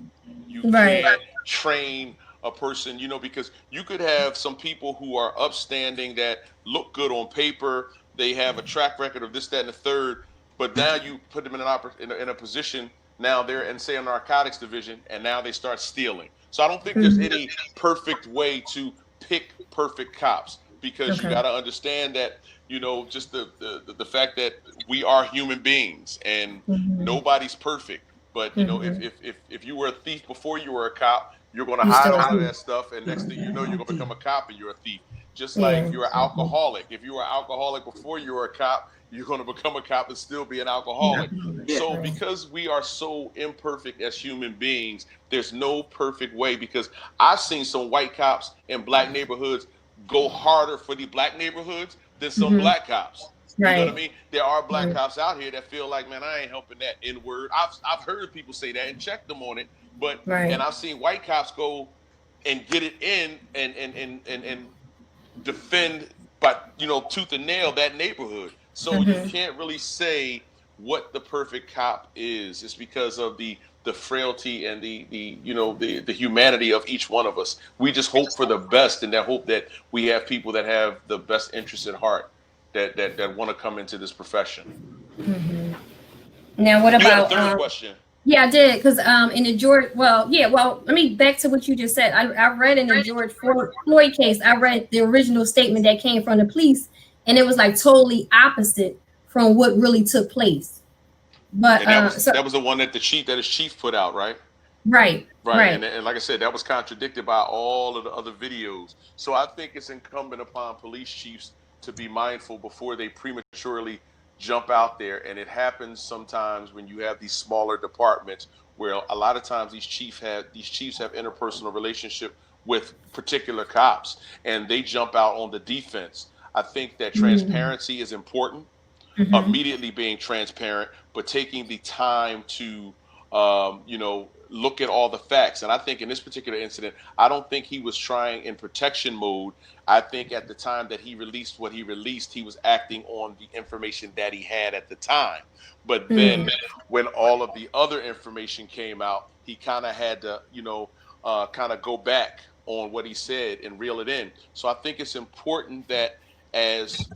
S6: You can't train a person, because you could have some people who are upstanding that look good on paper. They have a track record of this, that, and the third. But now you put them in a position. Now they're in, say, a narcotics division, and now they start stealing. So I don't think there's any perfect way to pick perfect cops, because you got to understand that, just the fact that we are human beings and nobody's perfect. But if you were a thief before you were a cop, you're going to hide all of that stuff, and next thing you know, you're going to become a cop and you're a thief. Just like you're an alcoholic. If you were an alcoholic before you were a cop, you're going to become a cop and still be an alcoholic. So because we are so imperfect as human beings, there's no perfect way, because I've seen some white cops in black neighborhoods go harder for the black neighborhoods than some black cops. You know what I mean? There are black cops out here that feel like, man, I ain't helping that N-word. I've heard people say that and checked them on it, but and I've seen white cops go and get it in and defend, but tooth and nail that neighborhood. So you can't really say what the perfect cop is. It's because of the frailty and the humanity of each one of us. We just hope for the best, and that hope that we have people that have the best interests at heart, that want to come into this profession.
S2: Now, what about
S6: you had a third question?
S2: Yeah, I did, because in the George, let me back to what you just said. I read in the George Floyd case, I read the original statement that came from the police, and it was like totally opposite from what really took place. But
S6: that was the one that his chief put out, right?
S2: Right.
S6: And like I said, that was contradicted by all of the other videos. So I think it's incumbent upon police chiefs to be mindful before they prematurely jump out there. And it happens sometimes when you have these smaller departments where a lot of times these chiefs have interpersonal relationship with particular cops, and they jump out on the defense. I think that transparency is important. Immediately being transparent, but taking the time to look at all the facts. And I think in this particular incident, I don't think he was trying in protection mode. I think at the time that he released what he released, he was acting on the information that he had at the time. But then when all of the other information came out, he kind of had to, kind of go back on what he said and reel it in. So I think it's important that as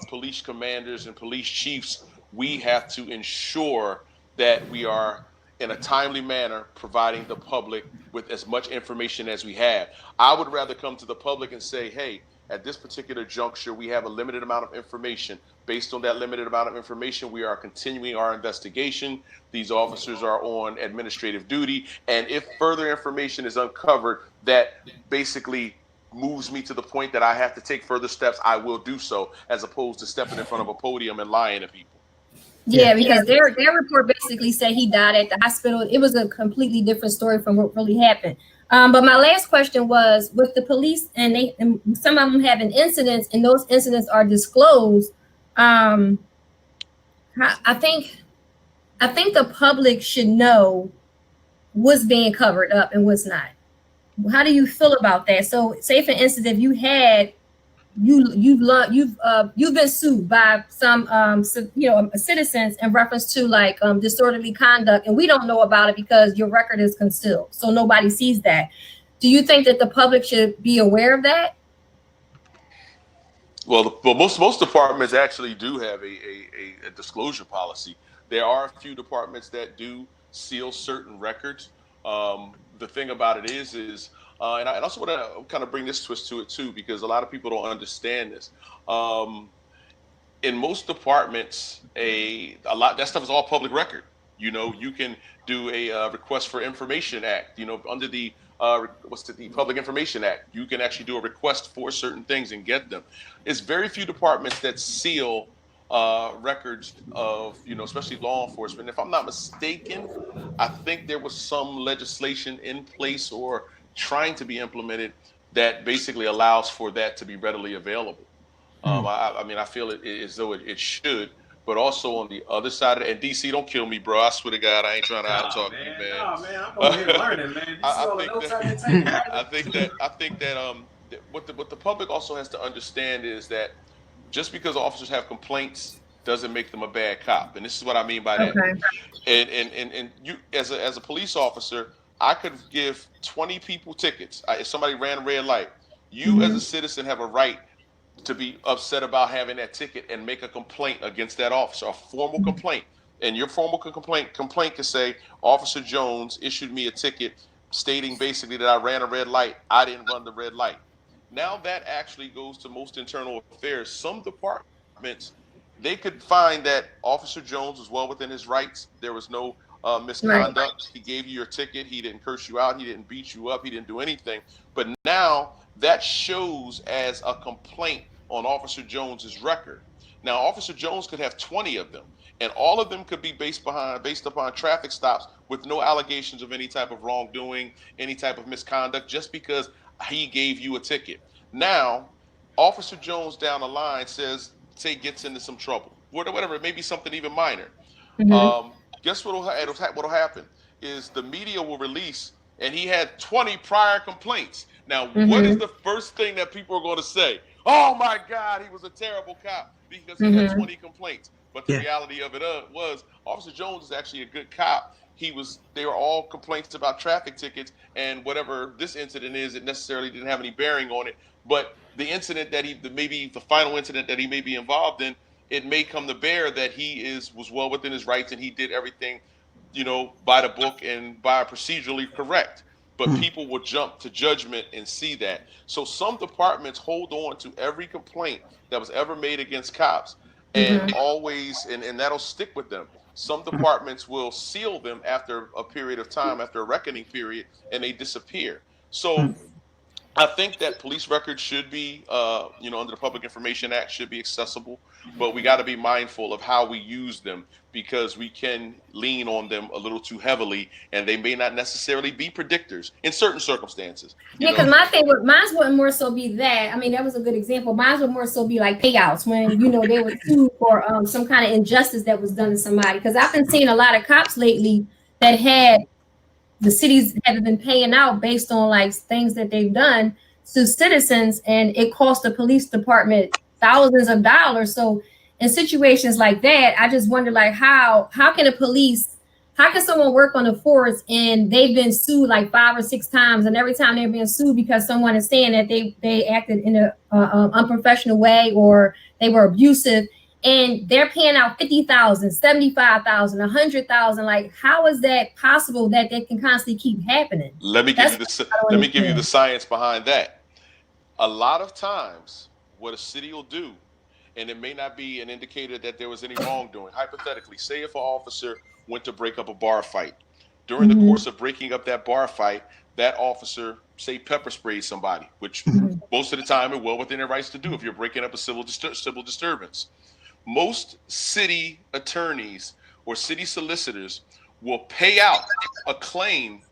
S6: police commanders and police chiefs, we have to ensure that we are in a timely manner providing the public with as much information as we have. I would rather come to the public and say, hey, at this particular juncture, we have a limited amount of information. Based on that limited amount of information, we are continuing our investigation. These officers are on administrative duty. And if further information is uncovered that basically moves me to the point that I have to take further steps, I will do so, as opposed to stepping in front of a podium and lying to people.
S2: Yeah, because their report basically said he died at the hospital. It was a completely different story from what really happened. But my last question was, with the police, and some of them having incidents, and those incidents are disclosed. I think the public should know what's being covered up and what's not. How do you feel about that? So, say for instance, if you had
S12: you've been sued by some citizens in reference to like disorderly conduct, and we don't know about it because your record is concealed, so nobody sees that. Do you think that the public should be aware of that?
S6: Well, most departments actually do have a disclosure policy. There are a few departments that do seal certain records. The thing about it is, and I also want to kind of bring this twist to it too, because a lot of people don't understand this. Um, in most departments, a lot that stuff is all public record. You know, you can do a request for information act. You know, under the the Public Information Act, you can actually do a request for certain things and get them. It's very few departments that seal records of, you know, especially law enforcement. If I'm not mistaken, I think there was some legislation in place or trying to be implemented that basically allows for that to be readily available. I mean, I feel as though it should, but also on the other side of it, and DC, don't kill me, bro. I swear to God, I ain't trying to out talk you, man.
S8: Nah, man, I'm over here learning, man. This is all the notes I've been taking.
S6: I think that what the public also has to understand is that just because officers have complaints doesn't make them a bad cop, and this is what I mean by that.
S12: Okay.
S6: And you as a police officer, I could give 20 people tickets. If somebody ran a red light, you as a citizen have a right to be upset about having that ticket and make a complaint against that officer, a formal complaint. And your formal complaint can say, Officer Jones issued me a ticket stating basically that I ran a red light. I didn't run the red light. Now that actually goes to most internal affairs. Some departments, they could find that Officer Jones was well within his rights. There was no misconduct. Right. He gave you your ticket. He didn't curse you out. He didn't beat you up. He didn't do anything. But now that shows as a complaint on Officer Jones's record. Now, Officer Jones could have 20 of them, and all of them could be based upon traffic stops with no allegations of any type of wrongdoing, any type of misconduct, just because he gave you a ticket. Now, Officer Jones down the line say gets into some trouble, whatever, it may be something even minor. Guess what'll happen is the media will release, and he had 20 prior complaints. Now, what is the first thing that people are going to say? Oh my God, he was a terrible cop because he had 20 complaints. But the reality of it was Officer Jones is actually a good cop. They were all complaints about traffic tickets, and whatever this incident is, it necessarily didn't have any bearing on it. But the incident maybe the final incident that he may be involved in, it may come to bear that he was well within his rights and he did everything, you know, by the book and by procedurally correct. But people will jump to judgment and see that. So some departments hold on to every complaint that was ever made against cops and always, and that'll stick with them. Some departments will seal them after a period of time, after a reckoning period, and they disappear. So I think that police records should be, under the Public Information Act, should be accessible, but we got to be mindful of how we use them because we can lean on them a little too heavily, and they may not necessarily be predictors in certain circumstances.
S12: Yeah, because mine wouldn't more so be that. I mean, that was a good example. Mine would more so be like payouts when, you know, they were sued for some kind of injustice that was done to somebody. Because I've been seeing a lot of cops lately that had the cities have been paying out based on like things that they've done to citizens, and it cost the police department thousands of dollars. So in situations like that, I just wonder like how can someone work on the force and they've been sued like 5 or 6 times, and every time they're being sued because someone is saying that they acted in a unprofessional way or they were abusive, and they're paying out $50,000, $75,000, $100,000. Like, how is that possible that they can constantly keep happening?
S6: Let me give you the science behind that. A lot of times, what a city will do, and it may not be an indicator that there was any wrongdoing. Hypothetically, say if an officer went to break up a bar fight. During the course of breaking up that bar fight, that officer, say, pepper sprayed somebody, which most of the time are well within their rights to do if you're breaking up a civil disturbance. Most city attorneys or city solicitors will pay out a claim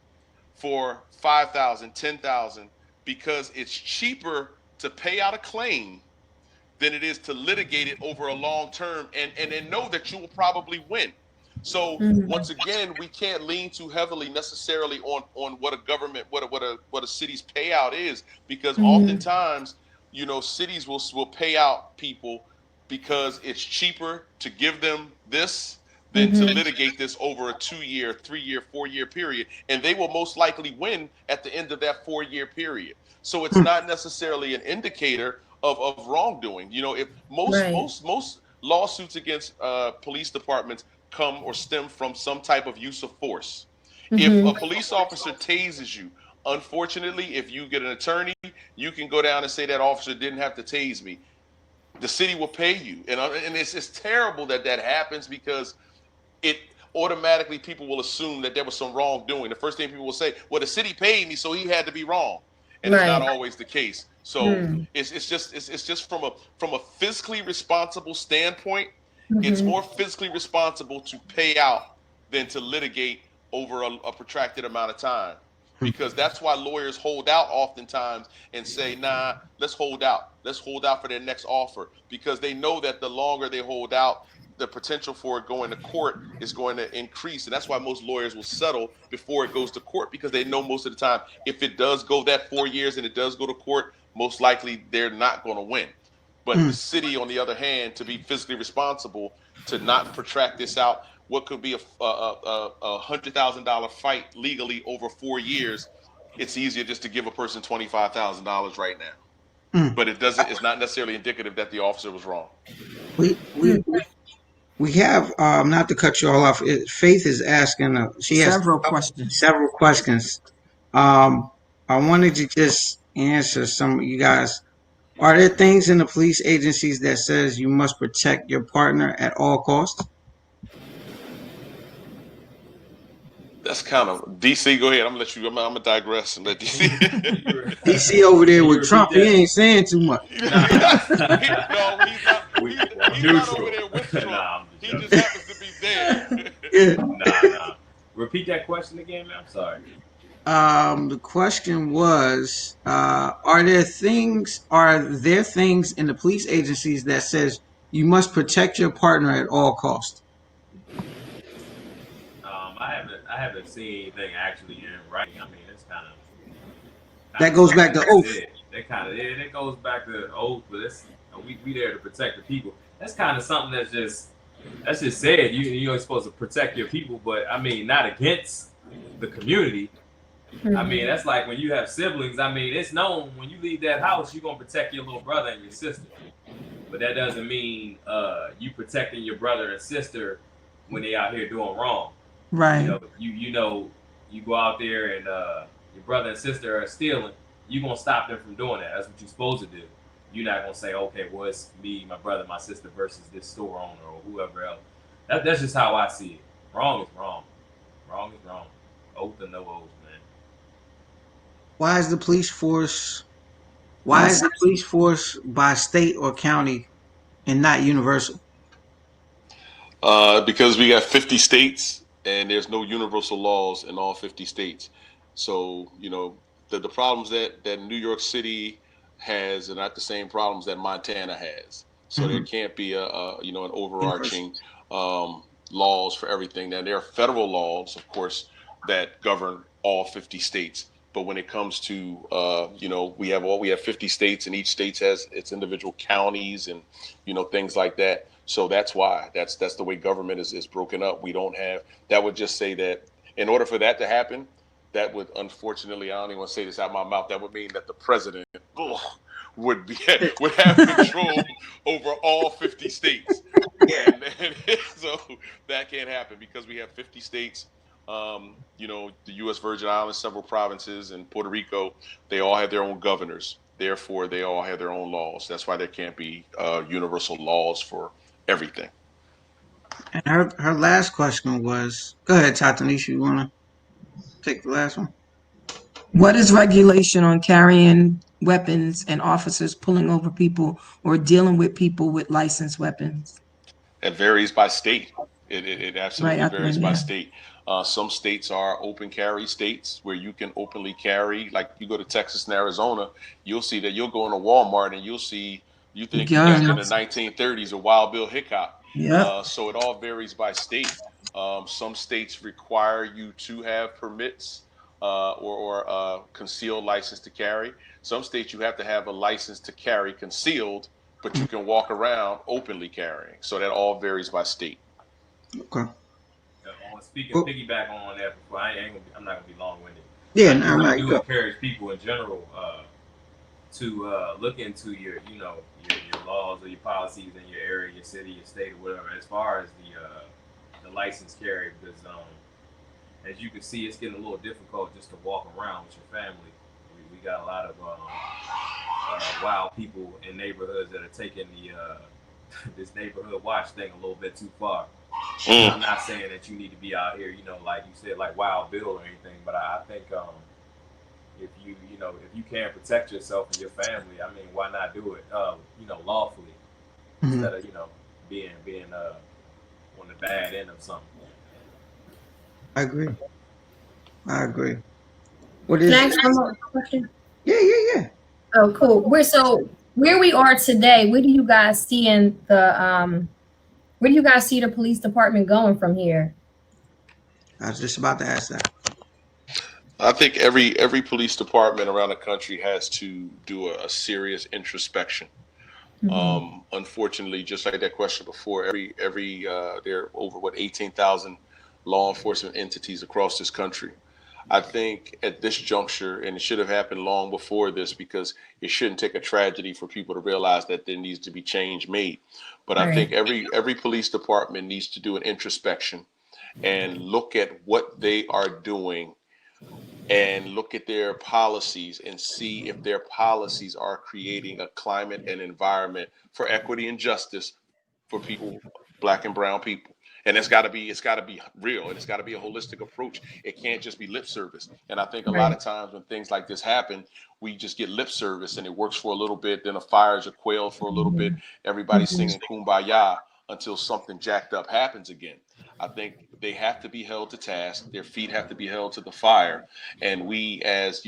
S6: for $5,000, $10,000 because it's cheaper to pay out a claim than it is to litigate it over a long term and know that you will probably win. So once again, we can't lean too heavily necessarily on what a government, what a city's payout is, because oftentimes cities will pay out people because it's cheaper to give them this than to litigate this over a 2-year, 3-year, 4-year period, and they will most likely win at the end of that 4-year period. So it's not necessarily an indicator of wrongdoing. If most lawsuits against police departments come or stem from some type of use of force. If a police officer tases you, unfortunately, if you get an attorney, you can go down and say that officer didn't have to tase me. The city will pay you, and it's terrible that happens because it automatically people will assume that there was some wrongdoing. The first thing people will say, "Well, the city paid me, so he had to be wrong," and it's not always the case. So it's just from a fiscally responsible standpoint, it's more fiscally responsible to pay out than to litigate over a protracted amount of time. Because that's why lawyers hold out oftentimes and say, nah, let's hold out. Let's hold out for their next offer. Because they know that the longer they hold out, the potential for it going to court is going to increase. And that's why most lawyers will settle before it goes to court, because they know most of the time if it does go that 4 years and it does go to court, most likely they're not going to win. But the city, on the other hand, to be fiscally responsible, to not protract this out, what could be a $100,000 fight legally over 4 years, it's easier just to give a person $25,000 right now. But it's not necessarily indicative that the officer was wrong.
S5: We have not to cut you all off. Faith is asking. She has
S7: Several questions.
S5: Several questions. I wanted to just answer some of you guys. Are there things in the police agencies that says you must protect your partner at all costs?
S6: That's kind of DC. Go ahead. I'm gonna digress and let DC.
S5: DC over there with Trump. He ain't saying too much.
S6: No, he's not over there with Trump. He just happens to be there.
S8: Nah. Repeat that question again, man. I'm sorry.
S5: The question was, are there things in the police agencies that says you must protect your partner at all costs?
S8: I haven't seen anything actually in writing. I mean, it's kind of
S5: that goes back to oath.
S8: It goes back to oath, but we there to protect the people. That's kind of something that's just said. You're supposed to protect your people, but I mean, not against the community. I mean, that's like when you have siblings. I mean, it's known when you leave that house, you're gonna protect your little brother and your sister. But that doesn't mean you protecting your brother and sister when they out here doing wrong.
S7: Right.
S8: You go out there and your brother and sister are stealing. You're gonna stop them from doing that. That's what you're supposed to do. You're not gonna say, okay, well, it's me, my brother, my sister versus this store owner or whoever else. That's just how I see it. Wrong is wrong. Wrong is wrong. Oath or no oath, man.
S5: Why is the police force by state or county and not universal?
S6: Because we got 50 states and there's no universal laws in all 50 states. So, the problems that New York City has are not the same problems that Montana has. So there can't be an overarching laws for everything. Now there are federal laws, of course, that govern all 50 states. But when it comes to we have 50 states, and each state has its individual counties and things like that. So that's why that's the way government is broken up. We don't have that. Would just say that in order for that to happen, that would, unfortunately, I don't even want to say this out of my mouth, that would mean that the president would have control over all 50 states. And so that can't happen because we have 50 states. The U.S. Virgin Islands, several provinces, and Puerto Rico, they all have their own governors. Therefore, they all have their own laws. That's why there can't be universal laws for everything.
S5: And her last question was, go ahead, Tatanisha, you want to take the last one?
S7: What is regulation on carrying weapons and officers pulling over people or dealing with people with licensed weapons?
S6: It varies by state. It absolutely varies by state. Some states are open carry states where you can openly carry. Like you go to Texas and Arizona, you'll see that you'll go into Walmart and you think you got in the 1930s a Wild Bill Hickok.
S7: Yeah.
S6: So it all varies by state. Some states require you to have permits or concealed license to carry. Some states you have to have a license to carry concealed, but you can walk around openly carrying. So that all varies by state.
S5: Okay.
S8: Speaking
S5: Well,
S8: piggyback on that before I'm not gonna be long winded.
S5: yeah,
S8: I
S5: no,
S8: do
S5: go.
S8: encourage people in general to look into your your laws or your policies in your area, your city, your state, or whatever, as far as the license carry, because as you can see, it's getting a little difficult just to walk around with your family. We got a lot of wild people in neighborhoods that are taking the this neighborhood watch thing a little bit too far. I'm not saying that you need to be out here, like you said, like Wild Bill or anything, but I think if if you can protect yourself and your family, I mean, why not do it, lawfully, instead of being on the bad end of something.
S5: I agree. I agree. What
S12: Can
S5: is?
S12: I ask one more question?
S5: Yeah.
S12: Oh, cool. Where we are today, where do you guys see where do you guys see the police department going from here?
S5: I was just about to ask that.
S6: I think every police department around the country has to do a serious introspection. Unfortunately, just like that question before, every there are over 18,000 law enforcement entities across this country. I think at this juncture, and it should have happened long before this, because it shouldn't take a tragedy for people to realize that there needs to be change made. But I think
S12: Right.
S6: every police department needs to do an introspection and look at what they are doing and look at their policies and see if their policies are creating a climate and environment for equity and justice for people, black and brown people. And it's got to be real, and it's got to be a holistic approach. It can't just be lip service. And I think a lot
S12: Right.
S6: of times when things like this happen, we just get lip service and it works for a little bit, then the fires are quelled for a little bit, everybody's singing kumbaya until something jacked up happens again. I think they have to be held to task. Their feet have to be held to the fire. And we, as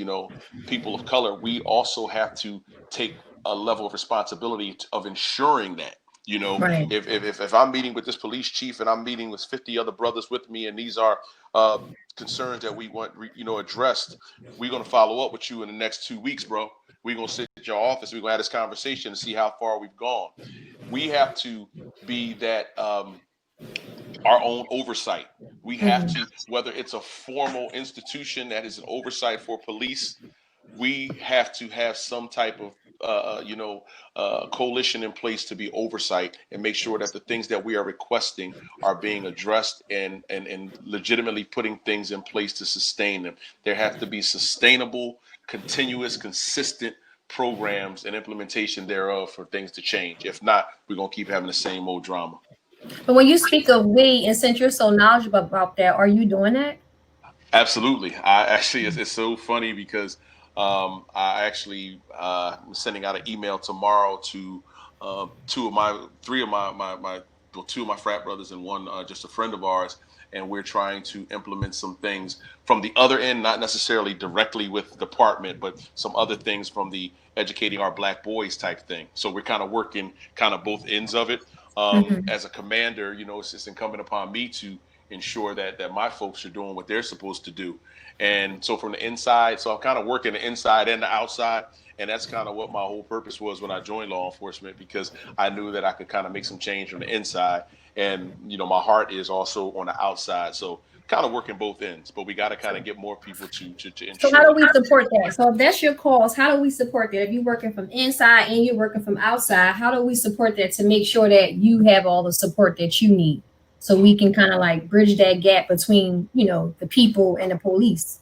S6: people of color, we also have to take a level of responsibility of ensuring that.
S12: Right.
S6: If I'm meeting with this police chief and I'm meeting with 50 other brothers with me, and these are concerns that we want addressed, we're gonna follow up with you in the next 2 weeks, bro. We're gonna sit at your office. We're gonna have this conversation and see how far we've gone. We have to be that our own oversight. We have to, whether it's a formal institution that is an oversight for police, we have to have some type of coalition in place to be oversight and make sure that the things that we are requesting are being addressed and legitimately putting things in place to sustain them. There have to be sustainable, continuous, consistent programs and implementation thereof for things to change. If not, we're going to keep having the same old drama.
S12: But when you speak of we, and since you're so knowledgeable about that, are you doing that?
S6: Absolutely. I actually, it's so funny because I actually am sending out an email tomorrow to three of well, two of my frat brothers and one just a friend of ours, and we're trying to implement some things from the other end, not necessarily directly with the department, but some other things from the educating our black boys type thing. So we're kind of working kind of both ends of it. As a commander, it's incumbent upon me to ensure that my folks are doing what they're supposed to do. And so from the inside, so I'm kind of working the inside and the outside. And that's kind of what my whole purpose was when I joined law enforcement, because I knew that I could kind of make some change from the inside. And, my heart is also on the outside. So kind of working both ends, but we got to kind of get more people to
S12: So
S6: ensure
S12: how do
S6: that.
S12: we support that? So if that's your cause, how do we support that? If you're working from inside and you're working from outside, how do we support that to make sure that you have all the support that you need? So we can kind of like bridge that gap between, the people and the police.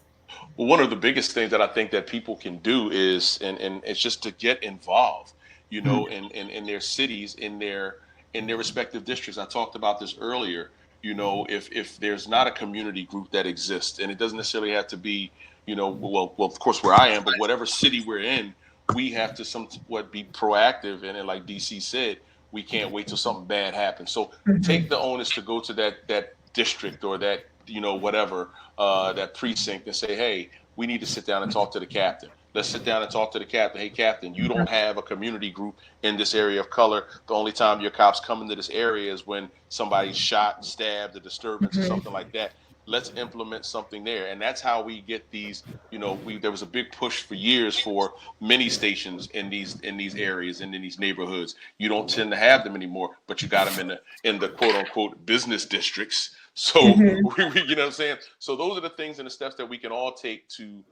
S6: Well, one of the biggest things that I think that people can do is, and it's just to get involved, in their cities, in their respective districts. I talked about this earlier. If there's not a community group that exists, and it doesn't necessarily have to be, well, of course where I am, but whatever city we're in, we have to somewhat be proactive. And then, like DC said, we can't wait till something bad happens. So take the onus to go to that district or that whatever that precinct and say, hey, we need to sit down and talk to the captain. Let's sit down and talk to the captain. Hey, captain, you don't have a community group in this area of color. The only time your cops come into this area is when somebody's shot, stabbed, a disturbance, or something like that. let's implement something there. And that's how we get these, there was a big push for years for mini stations in these areas and in these neighborhoods. You don't tend to have them anymore, but you got them in the quote unquote business districts. So you know what I'm saying? So those are the things and the steps that we can all take to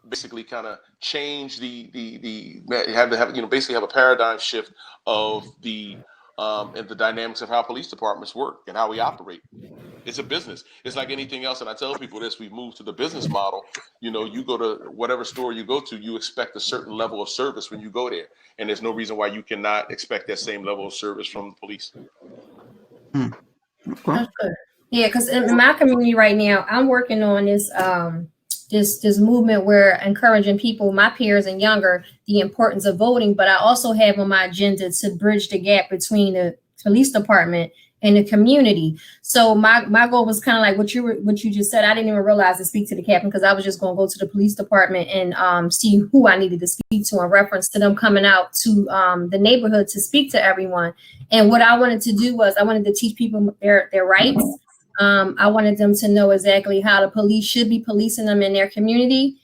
S6: basically kind of change basically have a paradigm shift of the and the dynamics of how police departments work and how we operate. It's a business. It's like anything else. And I tell people this, we've moved to the business model. You go to whatever store you go to, you expect a certain level of service when you go there. And there's no reason why you cannot expect that same level of service from the police.
S12: That's good. Yeah, because in my community right now, I'm working on this this movement where encouraging people, my peers and younger, the importance of voting. But I also have on my agenda to bridge the gap between the police department and the community. So my goal was kind of like what you just said. I didn't even realize to speak to the captain because I was just going to go to the police department and see who I needed to speak to in reference to them coming out to the neighborhood to speak to everyone. And what I wanted to do was I wanted to teach people their rights. I wanted them to know exactly how the police should be policing them in their community.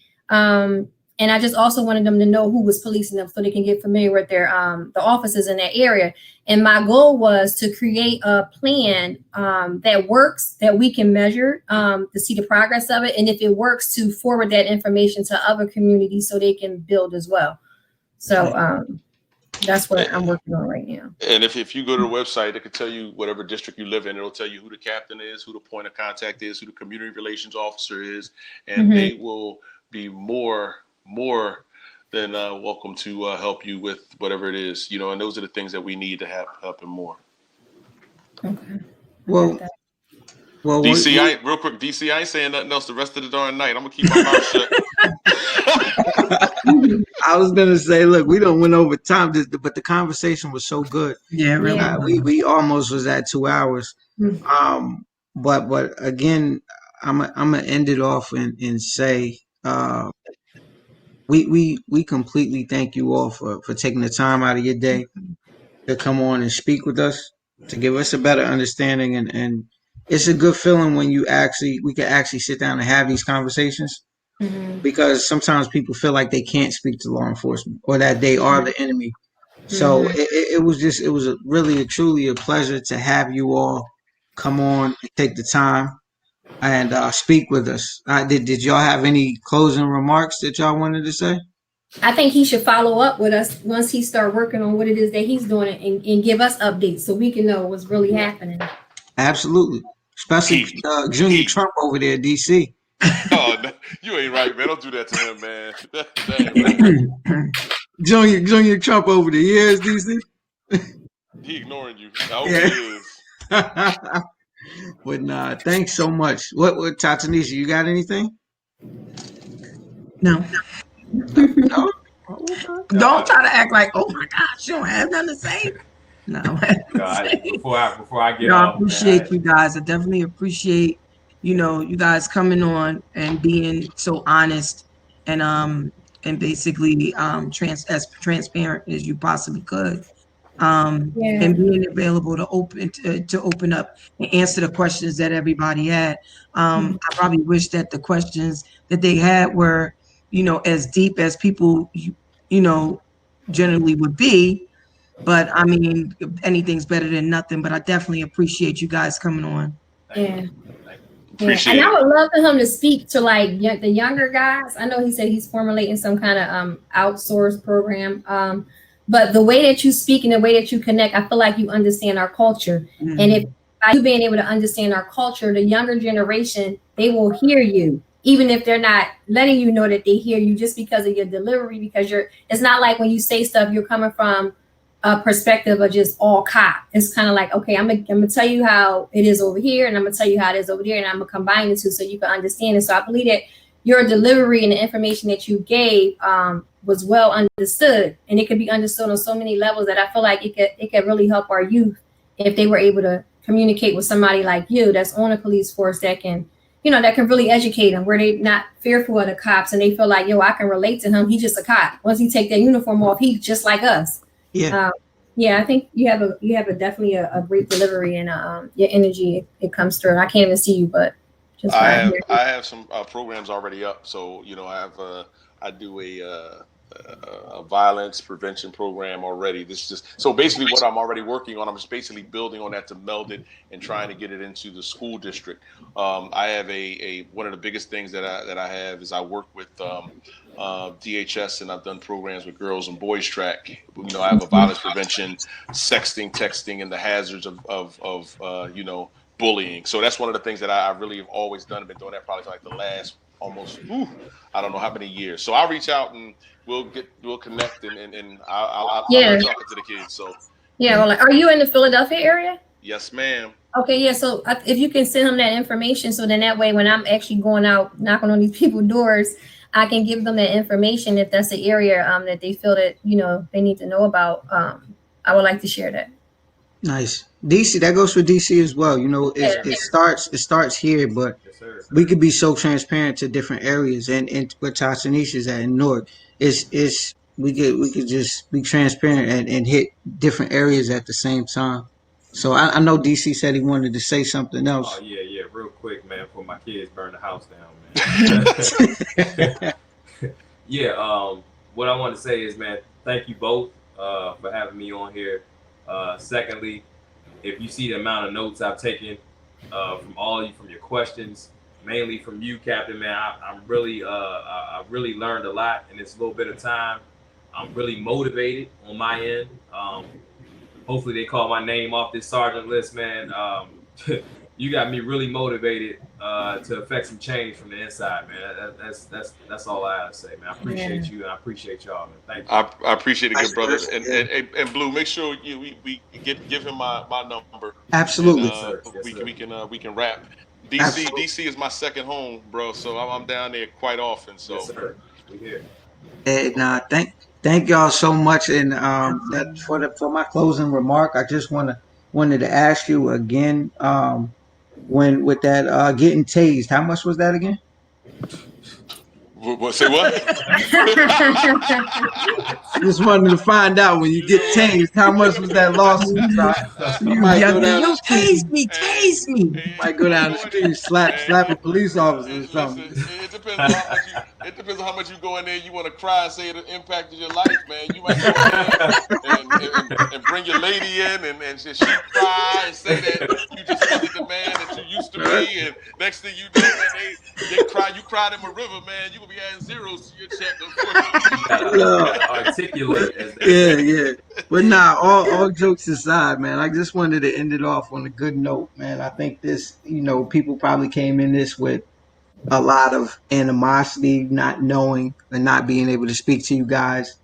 S12: And I just also wanted them to know who was policing them so they can get familiar with their the officers in that area. And my goal was to create a plan that works, that we can measure to see the progress of it. And if it works, to forward that information to other communities so they can build as well. So that's what I'm working on right now.
S6: And if you go to the website, it could tell you whatever district you live in. It'll tell you who the captain is, who the point of contact is, who the community relations officer is, and they will be more than welcome to help you with whatever it is, and those are the things that we need to have happen more.
S12: Okay.
S5: Well,
S6: DC, real quick, DC, I ain't saying nothing else the rest of the darn night. I'm gonna keep my mouth shut.
S5: I was gonna say, look, we don't went over time, but the conversation was so good.
S7: Yeah, really.
S5: We almost was at 2 hours. But again, I'm gonna end it off and say, we completely thank you all for taking the time out of your day to come on and speak with us, to give us a better understanding, and it's a good feeling when we can actually sit down and have these conversations. Because sometimes people feel like they can't speak to law enforcement or that they are the enemy. So it was truly a pleasure to have you all come on and take the time and speak with us. Did y'all have any closing remarks that y'all wanted to say?
S12: I think he should follow up with us once he start working on what it is that he's doing and give us updates so we can know what's really happening.
S5: Absolutely. Especially Junior Trump over there, DC.
S6: Oh, no, you ain't right, man. Don't do that to him, man. That ain't right.
S5: Junior Trump over the years, DC.
S6: He ignoring you. I hope he is.
S5: But nah, thanks so much. What Tatanisha, you got anything?
S7: No.
S5: No?
S7: Don't try to act like, oh my gosh, you don't have nothing to say. No.
S8: Before I get
S7: I
S8: off,
S7: appreciate you guys. I definitely appreciate, you guys coming on and being so honest and basically as transparent as you possibly could. And being available to open up and answer the questions that everybody had. I probably wish that the questions that they had were, as deep as people, generally would be. But I mean, anything's better than nothing. But I definitely appreciate you guys coming on.
S12: Yeah. And I would love for him to speak to like the younger guys. I know he said he's formulating some kind of outsourced program. But the way that you speak and the way that you connect, I feel like you understand our culture. And if by you being able to understand our culture, the younger generation, they will hear you, even if they're not letting you know that they hear you just because of your delivery, because it's not like when you say stuff, you're coming from a perspective of just all cop. It's kind of like, okay, I'm gonna tell you how it is over here, and I'm gonna tell you how it is over there, and I'm gonna combine the two so you can understand it. So I believe that your delivery and the information that you gave was well understood, and it could be understood on so many levels that I feel like it could really help our youth if they were able to communicate with somebody like you that's on a police force that can, that can really educate them, where they're not fearful of the cops and they feel like, I can relate to him. He's just a cop. Once he take that uniform off, he's just like us.
S5: Yeah.
S12: Yeah, I think you have a definitely a great delivery, and your energy, it comes through. I can't even see you, but just
S6: I
S12: by
S6: have
S12: hearing.
S6: I have some programs already up. So I do a violence prevention program already. This is just so basically what I'm already working on. I'm just basically building on that to meld it and trying to get it into the school district. I have a one of the biggest things that I have is I work with DHS, and I've done programs with girls and boys track. I have a violence prevention, sexting, texting, and the hazards of bullying. So that's one of the things that I really have always done. I've been doing that probably for like the last almost I don't know how many years. So I'll reach out and we'll connect, and I
S12: Yeah,
S6: love talking to the kids. So
S12: yeah. Well, like, are you in the Philadelphia area?
S6: yes, ma'am.
S12: Okay, yeah. So if you can send him that information, so then that way, when I'm actually going out knocking on these people's doors, I can give them that information if that's the area that they feel that they need to know about. I would like to share that.
S5: Nice. DC, that goes for DC as well.
S12: Yeah.
S5: It starts here, but
S8: Yes, sir.
S5: we could be so transparent to different areas, and where Tashanisha is at in Newark is we could just be transparent and hit different areas at the same time. So I know DC said he wanted to say something
S8: Oh
S5: else.
S8: yeah, real quick, man, before my kids burn the house down, man. Yeah, what I want to say is, man, thank you both for having me on here. Secondly, if you see the amount of notes I've taken from all of you, from your questions, mainly from you, Captain, man, I really learned a lot in this little bit of time. I'm really motivated on my end. Hopefully they call my name off this sergeant list, man. You got me really motivated to affect some change from the inside, man. That's all I have to say, man. I appreciate you, and I appreciate y'all, man. Thank you.
S6: I appreciate it, good brother. And Blue, make sure we give him my number.
S5: Absolutely.
S6: And
S8: Yes, sir. Yes, sir.
S6: we can rap. DC is my second home, bro. So I'm down there quite often. So
S8: Yes, sir. We here.
S5: And thank y'all so much. And that for my closing remark, I just wanted to ask you again, when with that getting tased, how much was that again?
S6: say what?
S5: Just wanted to find out, when you get tased, how much was that lawsuit? You might go down the street.
S7: Tase me.
S5: Might go down the street and slapping police officers or something.
S6: Listen, it depends on how much you go in there. You want to cry and say it impacted your life, man. You might go in there and bring your lady in, and she cry and say that you just wasn't the man that you used to be, and next thing you know, man, they cry. You cried in a river, man. You gonna be adding zeros to your check, unfortunately.
S8: Articulate. As they
S5: Yeah. But nah, all jokes aside, man, I just wanted to end it off on a good note, man. I think this, people probably came in this with a lot of animosity, not knowing and not being able to speak to you guys,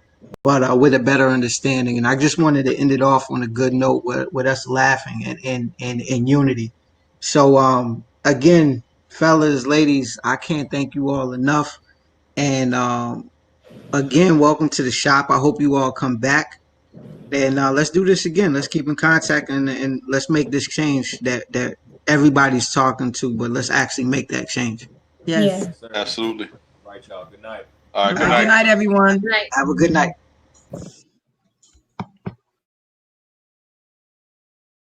S5: but with a better understanding. And I just wanted to end it off on a good note with us laughing and in unity. So again, fellas, ladies, I can't thank you all enough. And again, welcome to the shop. I hope you all come back. And let's do this again. Let's keep in contact, and let's make this change that everybody's talking to, but let's actually make that change.
S12: Yeah.
S7: Yes.
S8: sir.
S6: Absolutely.
S8: Right, y'all. Good night.
S6: All right. Good
S7: Good
S6: night.
S7: night, everyone.
S12: Right.
S5: Have a good night.